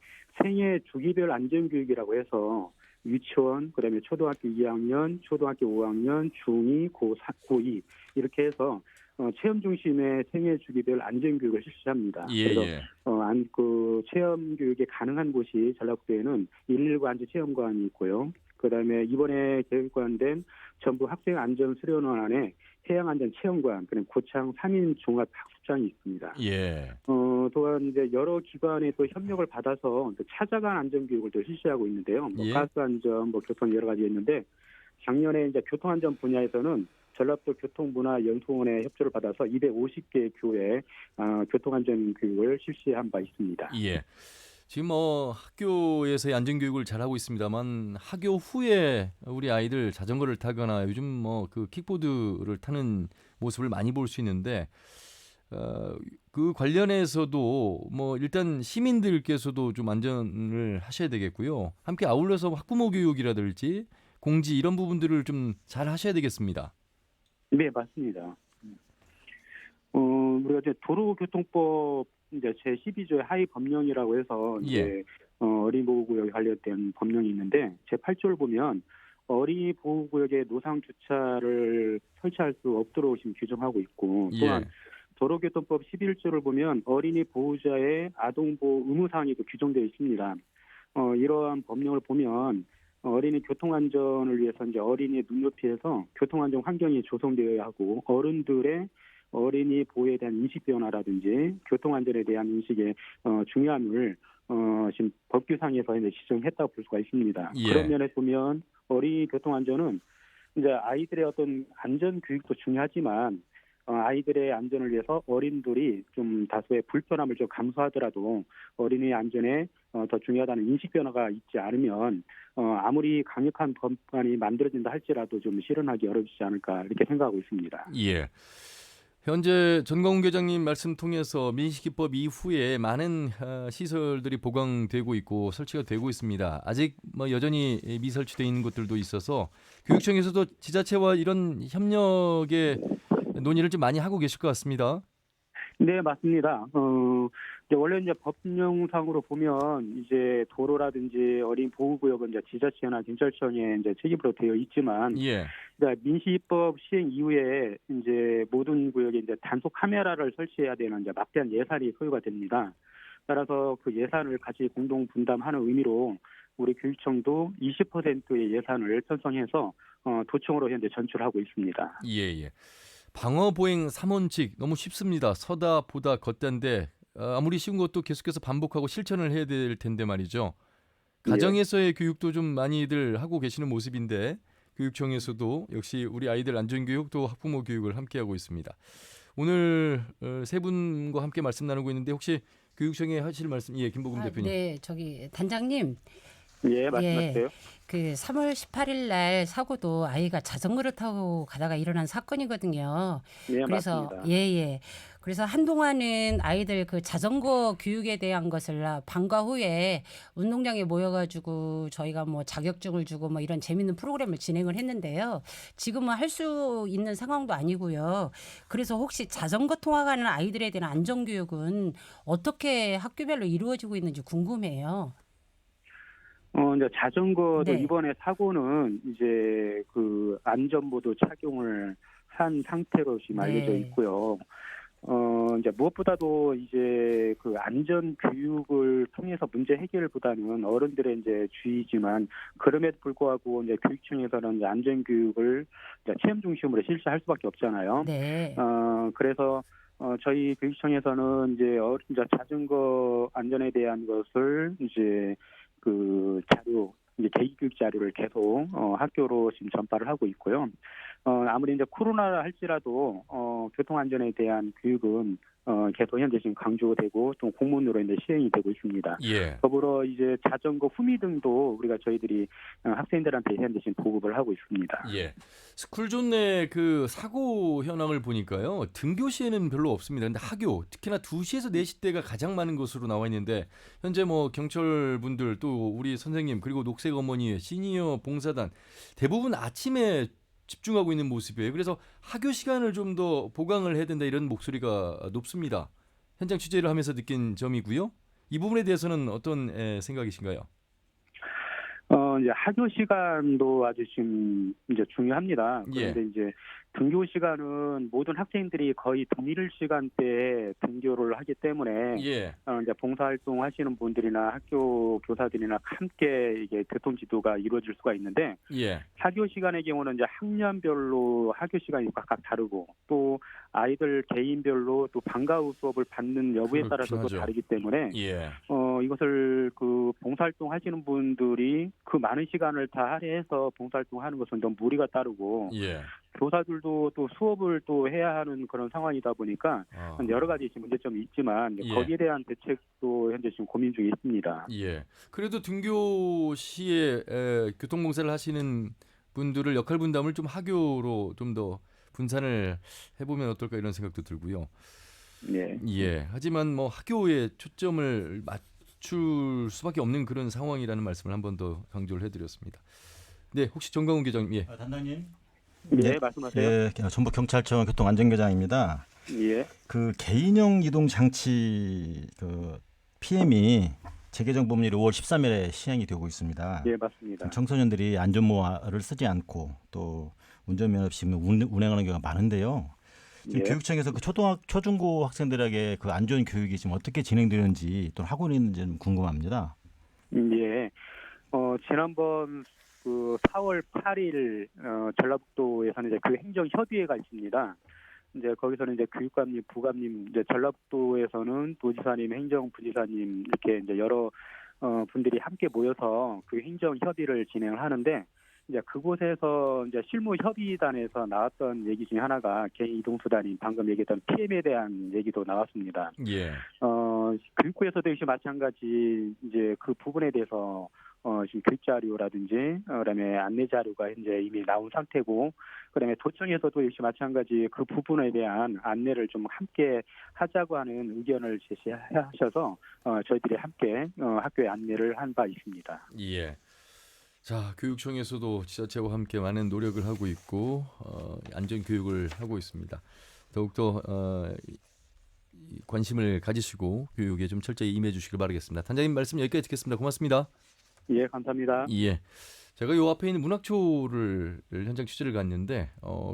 생애 주기별 안전교육이라고 해서 유치원, 그다음에 초등학교 2학년, 초등학교 5학년, 중2, 고2 이렇게 해서 체험 중심의 생애 주기별 안전교육을 실시합니다. 그래서 그 체험 교육이 가능한 곳이 전라북도에는 119 안전체험관이 있고요. 그다음에 이번에 개관된 전북 학생 안전 수련원 안에 해양안전체험관, 그리고 고창 3인 종합 학습장이 있습니다. 예. 또한 이제 여러 기관의 또 협력을 받아서 또 찾아간 안전교육을 또 실시하고 있는데요. 뭐 예. 가스 안전, 뭐 교통 여러 가지 있는데 작년에 이제 교통안전 분야에서는 전라도 교통문화연수원의 협조를 받아서 250개 교회 교통안전 교육을 실시한 바 있습니다. 예. 지금 뭐 학교에서의 안전교육을 잘하고 있습니다만 학교 후에 우리 아이들 자전거를 타거나 요즘 뭐 그 킥보드를 타는 모습을 많이 볼 수 있는데 그 관련해서도 뭐 일단 시민들께서도 좀 안전을 하셔야 되겠고요. 함께 아울러서 학부모 교육이라든지 공지 이런 부분들을 좀 잘 하셔야 되겠습니다. 네, 맞습니다. 우리가 이제 도로교통법 이제 제12조의 하위 법령이라고 해서 이제 어린이 보호구역에 관련된 법령이 있는데 제8조를 보면 어린이 보호구역에 노상 주차를 설치할 수 없도록 지금 규정하고 있고 또한 도로교통법 11조를 보면 어린이 보호자의 아동보호 의무사항이 또 규정되어 있습니다. 이러한 법령을 보면 어린이 교통안전을 위해서 이제 어린이 눈높이에서 교통안전 환경이 조성되어야 하고 어른들의 어린이 보호에 대한 인식 변화라든지 교통안전에 대한 인식의 중요함을 지금 법규상에서 이제 지정했다고 볼 수가 있습니다. 그런 면에서 보면 어린이 교통안전은 이제 아이들의 어떤 안전 교육도 중요하지만 아이들의 안전을 위해서 어린들이 좀 다소의 불편함을 좀 감수하더라도 어린이의 안전에 더 중요하다는 인식 변화가 있지 않으면 아무리 강력한 법안이 만들어진다 할지라도 좀 실현하기 어렵지 않을까 이렇게 생각하고 있습니다. 예. 현재 전광훈 계장님 말씀 통해서 민식이법 이후에 많은 시설들이 보강되고 있고 설치가 되고 있습니다. 아직 뭐 여전히 미설치되어 있는 곳들도 있어서 교육청에서도 지자체와 이런 협력의 논의를 좀 많이 하고 계실 것 같습니다. 네, 맞습니다. 이제 원래 이제 법령상으로 보면 이제 도로라든지 어린 보호구역은 이제 지자체나 경찰청의 이제 책임으로 되어 있지만, 그러니까 민식이법 시행 이후에 이제 모든 구역에 이제 단속 카메라를 설치해야 되는 이제 막대한 예산이 소요가 됩니다. 따라서 그 예산을 같이 공동 분담하는 의미로 우리 교육청도 20%의 예산을 편성해서 도청으로 현재 전출하고 있습니다. 예. 방어 보행 3원칙 너무 쉽습니다. 서다 보다 걷다인데 아무리 쉬운 것도 계속해서 반복하고 실천을 해야 될 텐데 말이죠. 가정에서의 교육도 좀 많이들 하고 계시는 모습인데 교육청에서도 역시 우리 아이들 안전교육 또 학부모 교육을 함께하고 있습니다. 오늘 세 분과 함께 말씀 나누고 있는데 혹시 교육청에 하실 말씀 김보금 대표님. 네, 저기 단장님. 예, 말씀하세요. 그 3월 18일 날 사고도 아이가 자전거를 타고 가다가 일어난 사건이거든요. 예, 그래서 맞습니다. 그래서 한동안은 아이들 그 자전거 교육에 대한 것을 방과 후에 운동장에 모여가지고 저희가 뭐 자격증을 주고 뭐 이런 재밌는 프로그램을 진행을 했는데요. 지금은 할 수 있는 상황도 아니고요. 그래서 혹시 자전거 통학하는 아이들에 대한 안전교육은 어떻게 학교별로 이루어지고 있는지 궁금해요. 이제 자전거도 이번에 사고는 이제 그 안전모도 착용을 한 상태로 지금 알려져 있고요. 이제 무엇보다도 이제 그 안전 교육을 통해서 문제 해결보다는 어른들의 이제 주의지만 그럼에도 불구하고 이제 교육청에서는 이제 안전 교육을 체험 중심으로 실시할 수밖에 없잖아요. 그래서 저희 교육청에서는 이제 자전거 안전에 대한 것을 이제 그 자료, 이제 대기교육 자료를 계속 학교로 지금 전파를 하고 있고요. 아무리 이제 코로나라 할지라도 교통 안전에 대한 교육은 계속 현재 지금 강조되고 또 공문으로 이제 시행이 되고 있습니다. 더불어 이제 자전거 후미 등도 우리가 저희들이 학생들한테 현재 지금 보급을 하고 있습니다. 스쿨존 내 그 사고 현황을 보니까요. 등교 시에는 별로 없습니다. 근데 학교 특히나 2시에서 4시 대가 가장 많은 것으로 나와 있는데 현재 뭐 경찰분들 또 우리 선생님 그리고 녹색 어머니 시니어 봉사단 대부분 아침에 집중하고 있는 모습이에요. 그래서 학교 시간을 좀 더 보강을 해야 된다 이런 목소리가 높습니다. 현장 취재를 하면서 느낀 점이고요. 이 부분에 대해서는 어떤 생각이신가요? 이제 학교 시간도 아주 지금 이제 중요합니다. 그런데 이제 등교 시간은 모든 학생들이 거의 동일 시간대에 등교를 하기 때문에 예. 이제 봉사활동 하시는 분들이나 학교 교사들이나 함께 이게 교통 지도가 이루어질 수가 있는데 예. 사교 시간의 경우는 이제 학년별로 학교 시간이 각각 다르고 또 아이들 개인별로 또 방과 후 수업을 받는 여부에 그렇긴 따라서 또 하죠. 다르기 때문에 예. 이것을 그 봉사활동 하시는 분들이 그 많은 시간을 다 할애해서 봉사활동하는 것은 너무 무리가 따르고 예. 교사들도 또 수업을 또 해야 하는 그런 상황이다 보니까 여러 가지 지금 문제점이 있지만 예. 거기에 대한 대책도 현재 지금 고민 중에 있습니다. 예. 그래도 등교 시에 교통봉사를 하시는 분들을 역할 분담을 좀 학교로 좀 더 분산을 해보면 어떨까 이런 생각도 들고요. 네. 예. 하지만 뭐 학교에 초점을 맞출 수밖에 없는 그런 상황이라는 말씀을 한 번 더 강조를 해드렸습니다. 네, 혹시 정강훈 계장님. 예. 단장님. 네, 말씀하세요. 예, 전북경찰청 교통안전계장입니다. 예. 그 개인형 이동 장치 그 PM이 재개정 법률이 5월 13일에 시행이 되고 있습니다. 예, 맞습니다. 청소년들이 안전모화를 쓰지 않고 또 운전면허 없이 운행하는 경우가 많은데요. 지금 예. 교육청에서 그 초중고 학생들에게 그 안전 교육이 지금 어떻게 진행되는지 또 하고 있는지 좀 궁금합니다. 예. 지난번 그 4월 8일 전라북도에서는 이제 그 행정협의회가 있습니다. 이제 거기서는 이제 교육감님, 부감님, 이제 전라북도에서는 도지사님, 행정부지사님 이렇게 이제 여러 분들이 함께 모여서 그 행정협의를 진행을 하는데 이제 그곳에서 이제 실무협의단에서 나왔던 얘기 중에 하나가 개인 이동수단인 방금 얘기했던 PM에 대한 얘기도 나왔습니다. 예. 교육부에서도 역시 마찬가지 이제 그 부분에 대해서 지금 교육 자료라든지 그다음에 안내 자료가 이제 이미 나온 상태고 그다음에 도청에서도 역시 마찬가지 그 부분에 대한 안내를 좀 함께 하자고 하는 의견을 제시하셔서 저희들이 함께 학교에 안내를 한 바 있습니다. 예. 자, 교육청에서도 지자체와 함께 많은 노력을 하고 있고 안전 교육을 하고 있습니다. 더욱더 관심을 가지시고 교육에 좀 철저히 임해 주시길 바라겠습니다. 단장님 말씀 여기까지 듣겠습니다. 고맙습니다. 예, 감사합니다. 예. 제가 요 앞에 있는 문학초를 현장 취재를 갔는데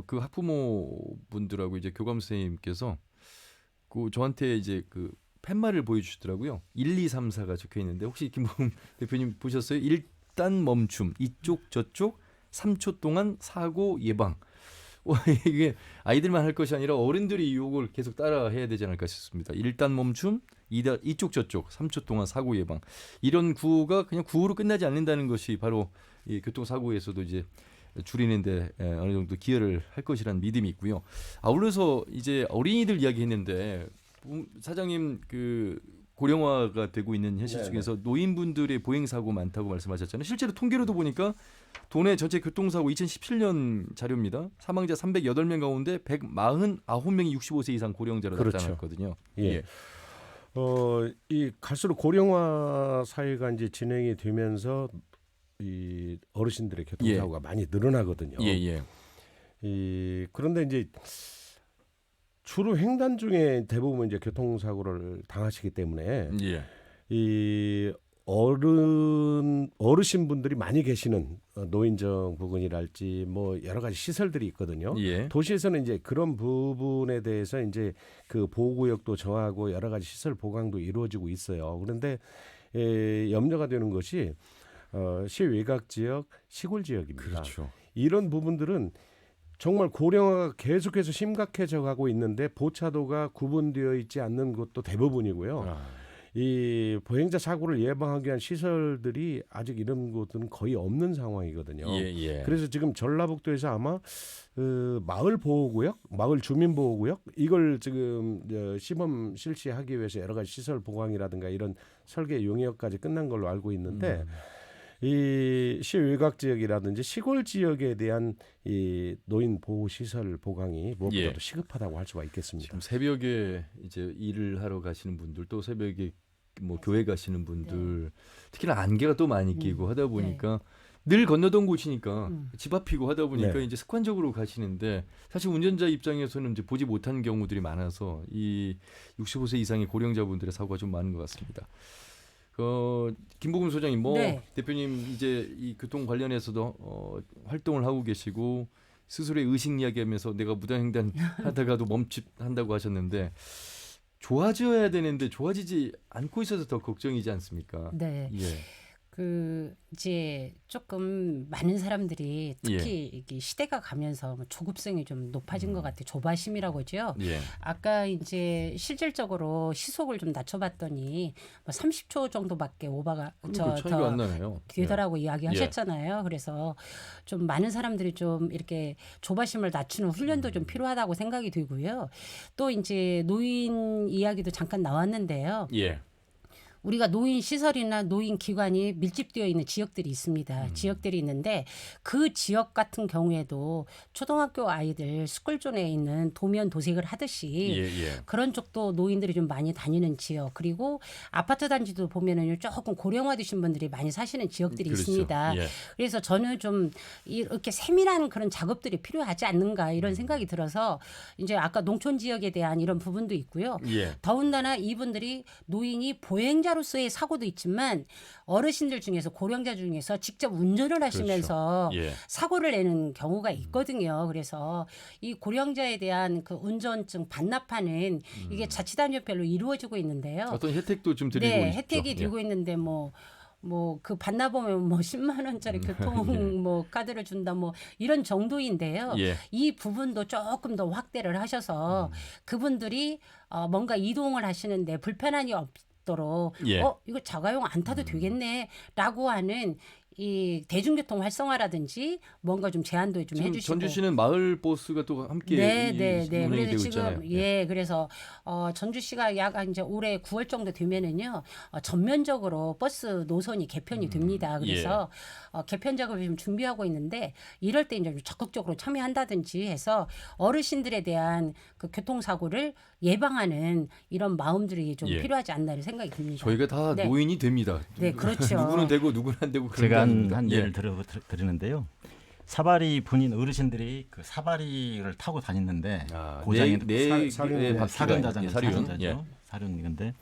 그 학부모 분들하고 이제 교감 선생님께서 그 저한테 이제 그 팻말을 보여주시더라고요. 1, 2, 3, 4가 적혀 있는데 혹시 김범 대표님 보셨어요? 일단 멈춤, 이쪽 저쪽 3초 동안 사고 예방. 이게 아이들만 할 것이 아니라 어른들이 이걸 계속 따라 해야 되지 않을까 싶습니다. 일단 멈춤, 이쪽 저쪽 3초 동안 사고 예방. 이런 구호가 그냥 구호로 끝나지 않는다는 것이 바로 이 교통사고에서도 이제 줄이는데 어느 정도 기여를 할 것이라는 믿음이 있고요. 아울러서 이제 어린이들 이야기했는데 사장님 그 고령화가 되고 있는 현실 속에서 노인분들의 보행 사고 많다고 말씀하셨잖아요. 실제로 통계로도 보니까 도내 전체 교통사고 2017년 자료입니다. 사망자 308명 가운데 149명이 65세 이상 고령자로 그렇죠. 나타났거든요. 예. 이 갈수록 고령화 사회가 이제 진행이 되면서 이 어르신들의 교통사고가 많이 늘어나거든요. 그런데 이제 주로 횡단 중에 대부분 이제 교통사고를 당하시기 때문에 이 어르신 분들이 많이 계시는 노인정 부근이랄지 뭐 여러 가지 시설들이 있거든요. 도시에서는 이제 그런 부분에 대해서 이제 그 보호구역도 정하고 여러 가지 시설 보강도 이루어지고 있어요. 그런데 염려가 되는 것이 시외곽 지역, 시골 지역입니다. 그렇죠. 이런 부분들은 정말 고령화가 계속해서 심각해져 가고 있는데 보차도가 구분되어 있지 않는 곳도 대부분이고요. 이 보행자 사고를 예방하기 위한 시설들이 아직 이런 곳은 거의 없는 상황이거든요. 그래서 지금 전라북도에서 아마 마을 보호구역, 마을 주민 보호구역 이걸 지금 시범 실시하기 위해서 여러 가지 시설 보강이라든가 이런 설계 용역까지 끝난 걸로 알고 있는데 이 시외곽 지역이라든지 시골 지역에 대한 이 노인 보호 시설 보강이 무엇보다도 시급하다고 할 수가 있겠습니다. 지금 새벽에 이제 일을 하러 가시는 분들 또 새벽에 뭐 교회 가시는 분들 특히나 안개가 또 많이 끼고 하다 보니까 늘 건너던 곳이니까 집 앞이고 하다 보니까 이제 습관적으로 가시는데 사실 운전자 입장에서는 이제 보지 못한 경우들이 많아서 이 65세 이상의 고령자분들의 사고가 좀 많은 것 같습니다. 김보금 소장님, 대표님 이제 이 교통 관련해서도 활동을 하고 계시고 스스로의 의식 이야기하면서 내가 무단횡단 하다가도 멈칫한다고 하셨는데 좋아져야 되는데 좋아지지 않고 있어서 더 걱정이지 않습니까? 네. 예. 그 이제 조금 많은 사람들이 특히 이게 시대가 가면서 조급성이 좀 높아진 것 같아요. 조바심이라고 하죠. 예. 아까 이제 실질적으로 시속을 좀 낮춰봤더니 뭐 30초 정도밖에 오버가 차이가 안 나네요. 되더라고 이야기하셨잖아요. 그래서 좀 많은 사람들이 좀 이렇게 조바심을 낮추는 훈련도 좀 필요하다고 생각이 들고요. 또 이제 노인 이야기도 잠깐 나왔는데요. 예. 우리가 노인 시설이나 노인 기관이 밀집되어 있는 지역들이 있습니다. 지역들이 있는데 그 지역 같은 경우에도 초등학교 아이들 스쿨존에 있는 도면 도색을 하듯이 그런 쪽도 노인들이 좀 많이 다니는 지역, 그리고 아파트 단지도 보면은 조금 고령화되신 분들이 많이 사시는 지역들이 있습니다. 그래서 저는 좀 이렇게 세밀한 그런 작업들이 필요하지 않는가 이런 생각이 들어서 이제 아까 농촌 지역에 대한 이런 부분도 있고요. 더군다나 이분들이 노인이 보행자 로서의 사고도 있지만 어르신들 중에서 고령자 중에서 직접 운전을 하시면서 사고를 내는 경우가 있거든요. 그래서 이 고령자에 대한 그 운전증 반납하는 이게 자치단체별로 이루어지고 있는데요. 어떤 혜택도 좀 드리고 있죠. 혜택이 들고 있는데 뭐 그 반납하면 뭐 10만 원짜리 교통 뭐 카드를 준다 뭐 이런 정도인데요. 이 부분도 조금 더 확대를 하셔서 그분들이 뭔가 이동을 하시는데 불편함이 없도록 이거 자가용 안 타도 되겠네라고 하는 이 대중교통 활성화라든지 뭔가 좀 제한도 좀 해주시고. 전주시는 마을 버스가 또 함께 네. 그래서 지금 있잖아요. 그래서 전주시가 약 이제 올해 9월 정도 되면은요 전면적으로 버스 노선이 개편이 됩니다. 그래서 개편 작업을 좀 준비하고 있는데 이럴 때 이제 좀 적극적으로 참여한다든지 해서 어르신들에 대한 그 교통사고를 예방하는 이런 마음들이 좀 필요하지 않나를 생각이 듭니다. 저희가 다 노인이 됩니다. 네, 그렇죠. 누구는 되고 누구는 안 되고. 제가 한 예를 드리는데요. 사바리 본인 어르신들이 그 사바리를 타고 다녔는데 고장이 사륜자죠. 사륜인데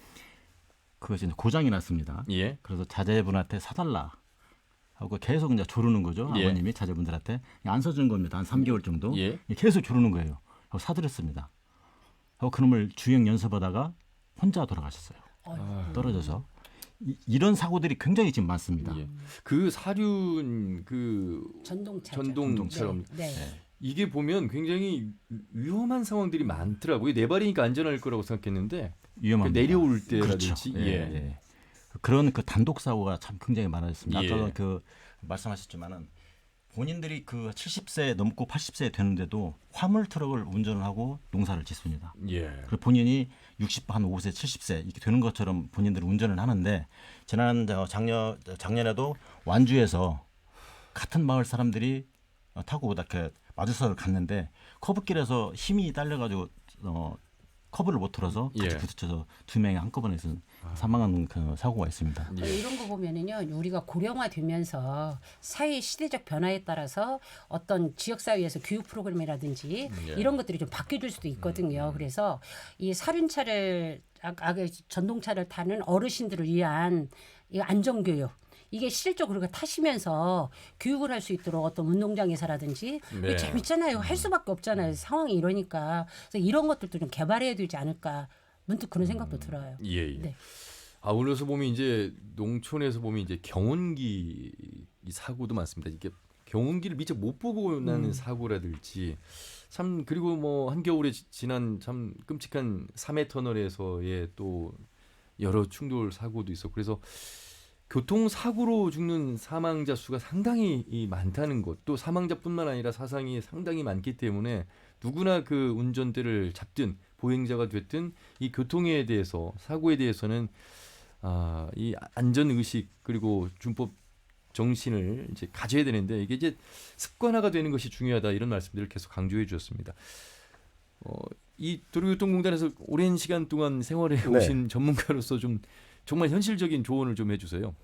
그것이 고장이 났습니다. 그래서 자제분한테 사달라 하고 계속 이제 조르는 거죠. 아버님이 자제분들한테 안 사준 겁니다. 한 3개월 정도 계속 조르는 거예요. 하고 사드렸습니다. 하고 그놈을 주행 연습하다가 혼자 돌아가셨어요. 떨어져서. 이런 사고들이 굉장히 지금 많습니다. 그 사륜 그 전동처럼 이게 보면 굉장히 위험한 상황들이 많더라고요. 네 발이니까 안전할 거라고 생각했는데 위험합니다. 내려올 때라든지 그렇죠. 그런 그 단독 사고가 참 굉장히 많았습니다. 아까 그 말씀하셨지만은 본인들이 그 70세 넘고 80세 되는데도 화물 트럭을 운전을 하고 농사를 짓습니다. 그리고 본인이 60한 5세, 70세 이렇게 되는 것처럼 본인들이 운전을 하는데 작년에도 완주에서 같은 마을 사람들이 타고 이렇게 마주서를 갔는데 커브길에서 힘이 딸려가지고 커브를 못 틀어서 같이 부딪혀서 2명이 한꺼번에 사망한 그 사고가 있습니다. 이런 거 보면은요, 우리가 고령화되면서 사회 시대적 변화에 따라서 어떤 지역 사회에서 교육 프로그램이라든지 이런 것들이 좀 바뀌어질 수도 있거든요. 그래서 이 사륜차를 전동차를 타는 어르신들을 위한 이 안전교육. 이게 실질적으로 타시면서 교육을 할 수 있도록 어떤 운동장에서라든지 재밌잖아요. 할 수밖에 없잖아요. 상황이 이러니까. 그래서 이런 것들도 좀 개발해야 되지 않을까. 문득 그런 생각도 들어요. 네. 아울러서 보면 이제 농촌에서 보면 이제 경운기 사고도 많습니다. 이게 경운기를 미처 못 보고 나는 사고라든지 참 그리고 뭐 한겨울에 지난 참 끔찍한 3회 터널에서의 또 여러 충돌 사고도 있었고 그래서 교통사고로 죽는 사망자 수가 상당히 많다는 것, 또 사망자뿐만 아니라 사상이 상당히 많기 때문에 누구나 그 운전대를 잡든 보행자가 됐든 이 교통에 대해서 사고에 대해서는 이 안전의식 그리고 준법 정신을 이제 가져야 되는데 이게 이제 습관화가 되는 것이 중요하다 이런 말씀들을 계속 강조해 주셨습니다. 이 도로교통공단에서 오랜 시간 동안 생활해 오신 전문가로서 좀 정말 현실적인 조언을 좀 해주세요.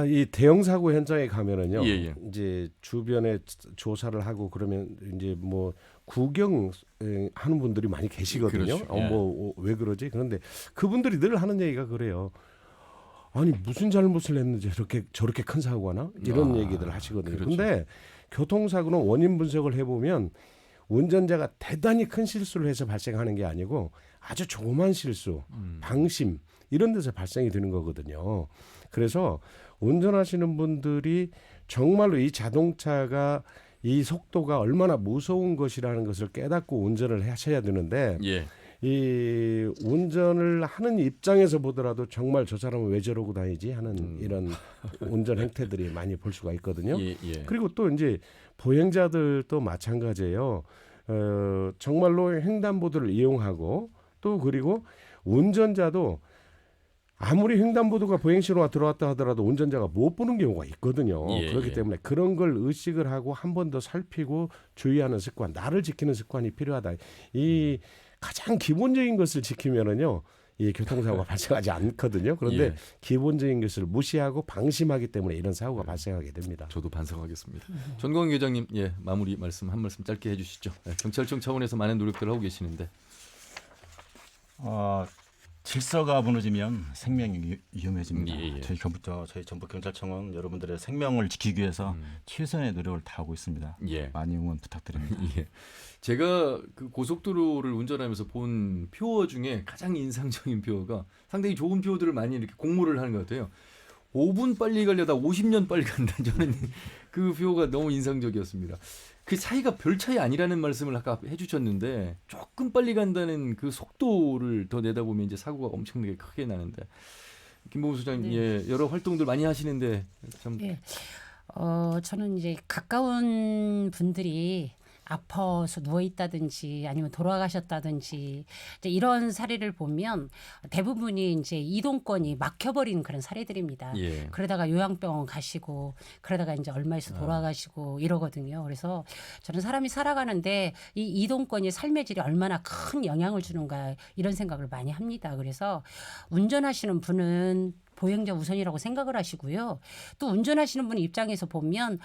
이 대형 사고 현장에 가면은요, 이제 주변에 조사를 하고 그러면 이제 뭐 구경하는 분들이 많이 계시거든요. 그렇죠. 왜 그러지? 그런데 그분들이 늘 하는 얘기가 그래요. 아니 무슨 잘못을 했는지 저렇게 큰 사고가 나? 이런 얘기들 하시거든요. 그런데 교통사고는 원인 분석을 해보면 운전자가 대단히 큰 실수를 해서 발생하는 게 아니고 아주 조그만 실수, 방심 이런 데서 발생이 되는 거거든요. 그래서 운전하시는 분들이 정말로 이 자동차가 이 속도가 얼마나 무서운 것이라는 것을 깨닫고 운전을 하셔야 되는데 예. 이 운전을 하는 입장에서 보더라도 정말 저 사람은 왜 저러고 다니지 하는 이런 운전 행태들이 많이 볼 수가 있거든요. 예, 예. 그리고 또 이제 보행자들도 마찬가지예요. 정말로 횡단보도를 이용하고 또 그리고 운전자도 아무리 횡단보도가 보행신호가 들어왔다 하더라도 운전자가 못 보는 경우가 있거든요. 예, 그렇기 예. 때문에 그런 걸 의식을 하고 한 번 더 살피고 주의하는 습관, 나를 지키는 습관이 필요하다. 이 가장 기본적인 것을 지키면은요, 이 교통사고가 발생하지 않거든요. 그런데 예. 기본적인 것을 무시하고 방심하기 때문에 이런 사고가 발생하게 됩니다. 저도 반성하겠습니다. 전광훈 계장님, 예, 마무리 말씀 한 말씀 짧게 해주시죠. 예, 경찰청 차원에서 많은 노력들을 하고 계시는데. 질서가 무너지면 생명이 위험해집니다. 예, 예. 저희 전북 경찰청은 여러분들의 생명을 지키기 위해서 최선의 노력을 다하고 있습니다. 예. 많이 응원 부탁드립니다. 예. 제가 그 고속도로를 운전하면서 본 표어 중에 가장 인상적인 표어가 상당히 좋은 표어들을 많이 이렇게 공모를 하는 것 같아요. 5분 빨리 가려다 50년 빨리 간다. 저는 그 표어가 너무 인상적이었습니다. 그 차이가 별 차이 아니라는 말씀을 아까 해주셨는데 조금 빨리 간다는 그 속도를 더 내다 보면 이제 사고가 엄청나게 크게 나는데 김보우 소장님, 네. 예, 여러 활동들 많이 하시는데 참. 예. 저는 이제 가까운 분들이 아파서 누워 있다든지 아니면 돌아가셨다든지 이제 이런 사례를 보면 대부분이 이제 이동권이 막혀버린 그런 사례들입니다. 예. 그러다가 요양병원 가시고 그러다가 이제 얼마 있어 돌아가시고 이러거든요. 그래서 저는 사람이 살아가는데 이 이동권이 삶의 질에 얼마나 큰 영향을 주는가 이런 생각을 많이 합니다. 그래서 운전하시는 분은 보행자 우선이라고 생각을 하시고요. 또 운전하시는 분 입장에서 보면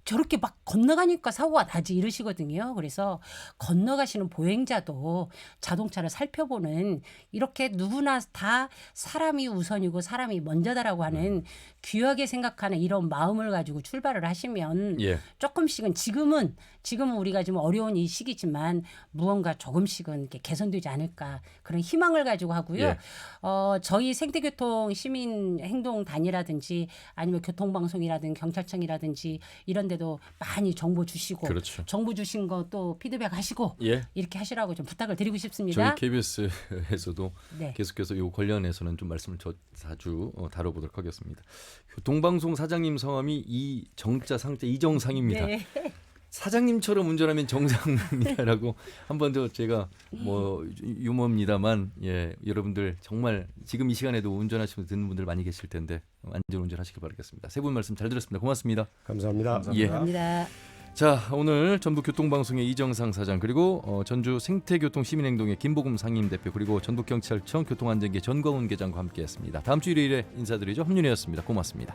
저렇게 막 건너가니까 사고가 나지 이러시거든요. 그래서 건너가시는 보행자도 자동차를 살펴보는 이렇게 누구나 다 사람이 우선이고 사람이 먼저다라고 하는 귀하게 생각하는 이런 마음을 가지고 출발을 하시면 예. 조금씩은 지금은 우리가 좀 어려운 이 시기지만 무언가 조금씩은 이렇게 개선되지 않을까 그런 희망을 가지고 하고요. 예. 저희 생태교통 시민행동단이라든지 아니면 교통방송이라든지 경찰청이라든지 이런 데도 많이 정보 주시고 그렇죠. 정보 주신 거 또 피드백 하시고 예. 이렇게 하시라고 좀 부탁을 드리고 싶습니다. 저희 KBS에서도 네. 계속해서 이 관련해서는 좀 말씀을 자주 다뤄보도록 하겠습니다. 교통방송 사장님 성함이 이정자 상자 이정상입니다. 네. 사장님처럼 운전하면 정상입니다라고 한 번 더 제가 뭐 유머입니다만 예, 여러분들 정말 지금 이 시간에도 운전하시면서 듣는 분들 많이 계실 텐데 안전 운전하시길 바라겠습니다. 세 분 말씀 잘 들었습니다. 고맙습니다. 감사합니다. 예. 감사합니다. 자, 오늘 전북교통방송의 이정상 사장 그리고 전주 생태교통시민행동의 김보금 상임대표 그리고 전북경찰청 교통안전계 전광훈 계장과 함께했습니다. 다음 주 일요일에 인사드리죠. 함윤혜였습니다. 고맙습니다.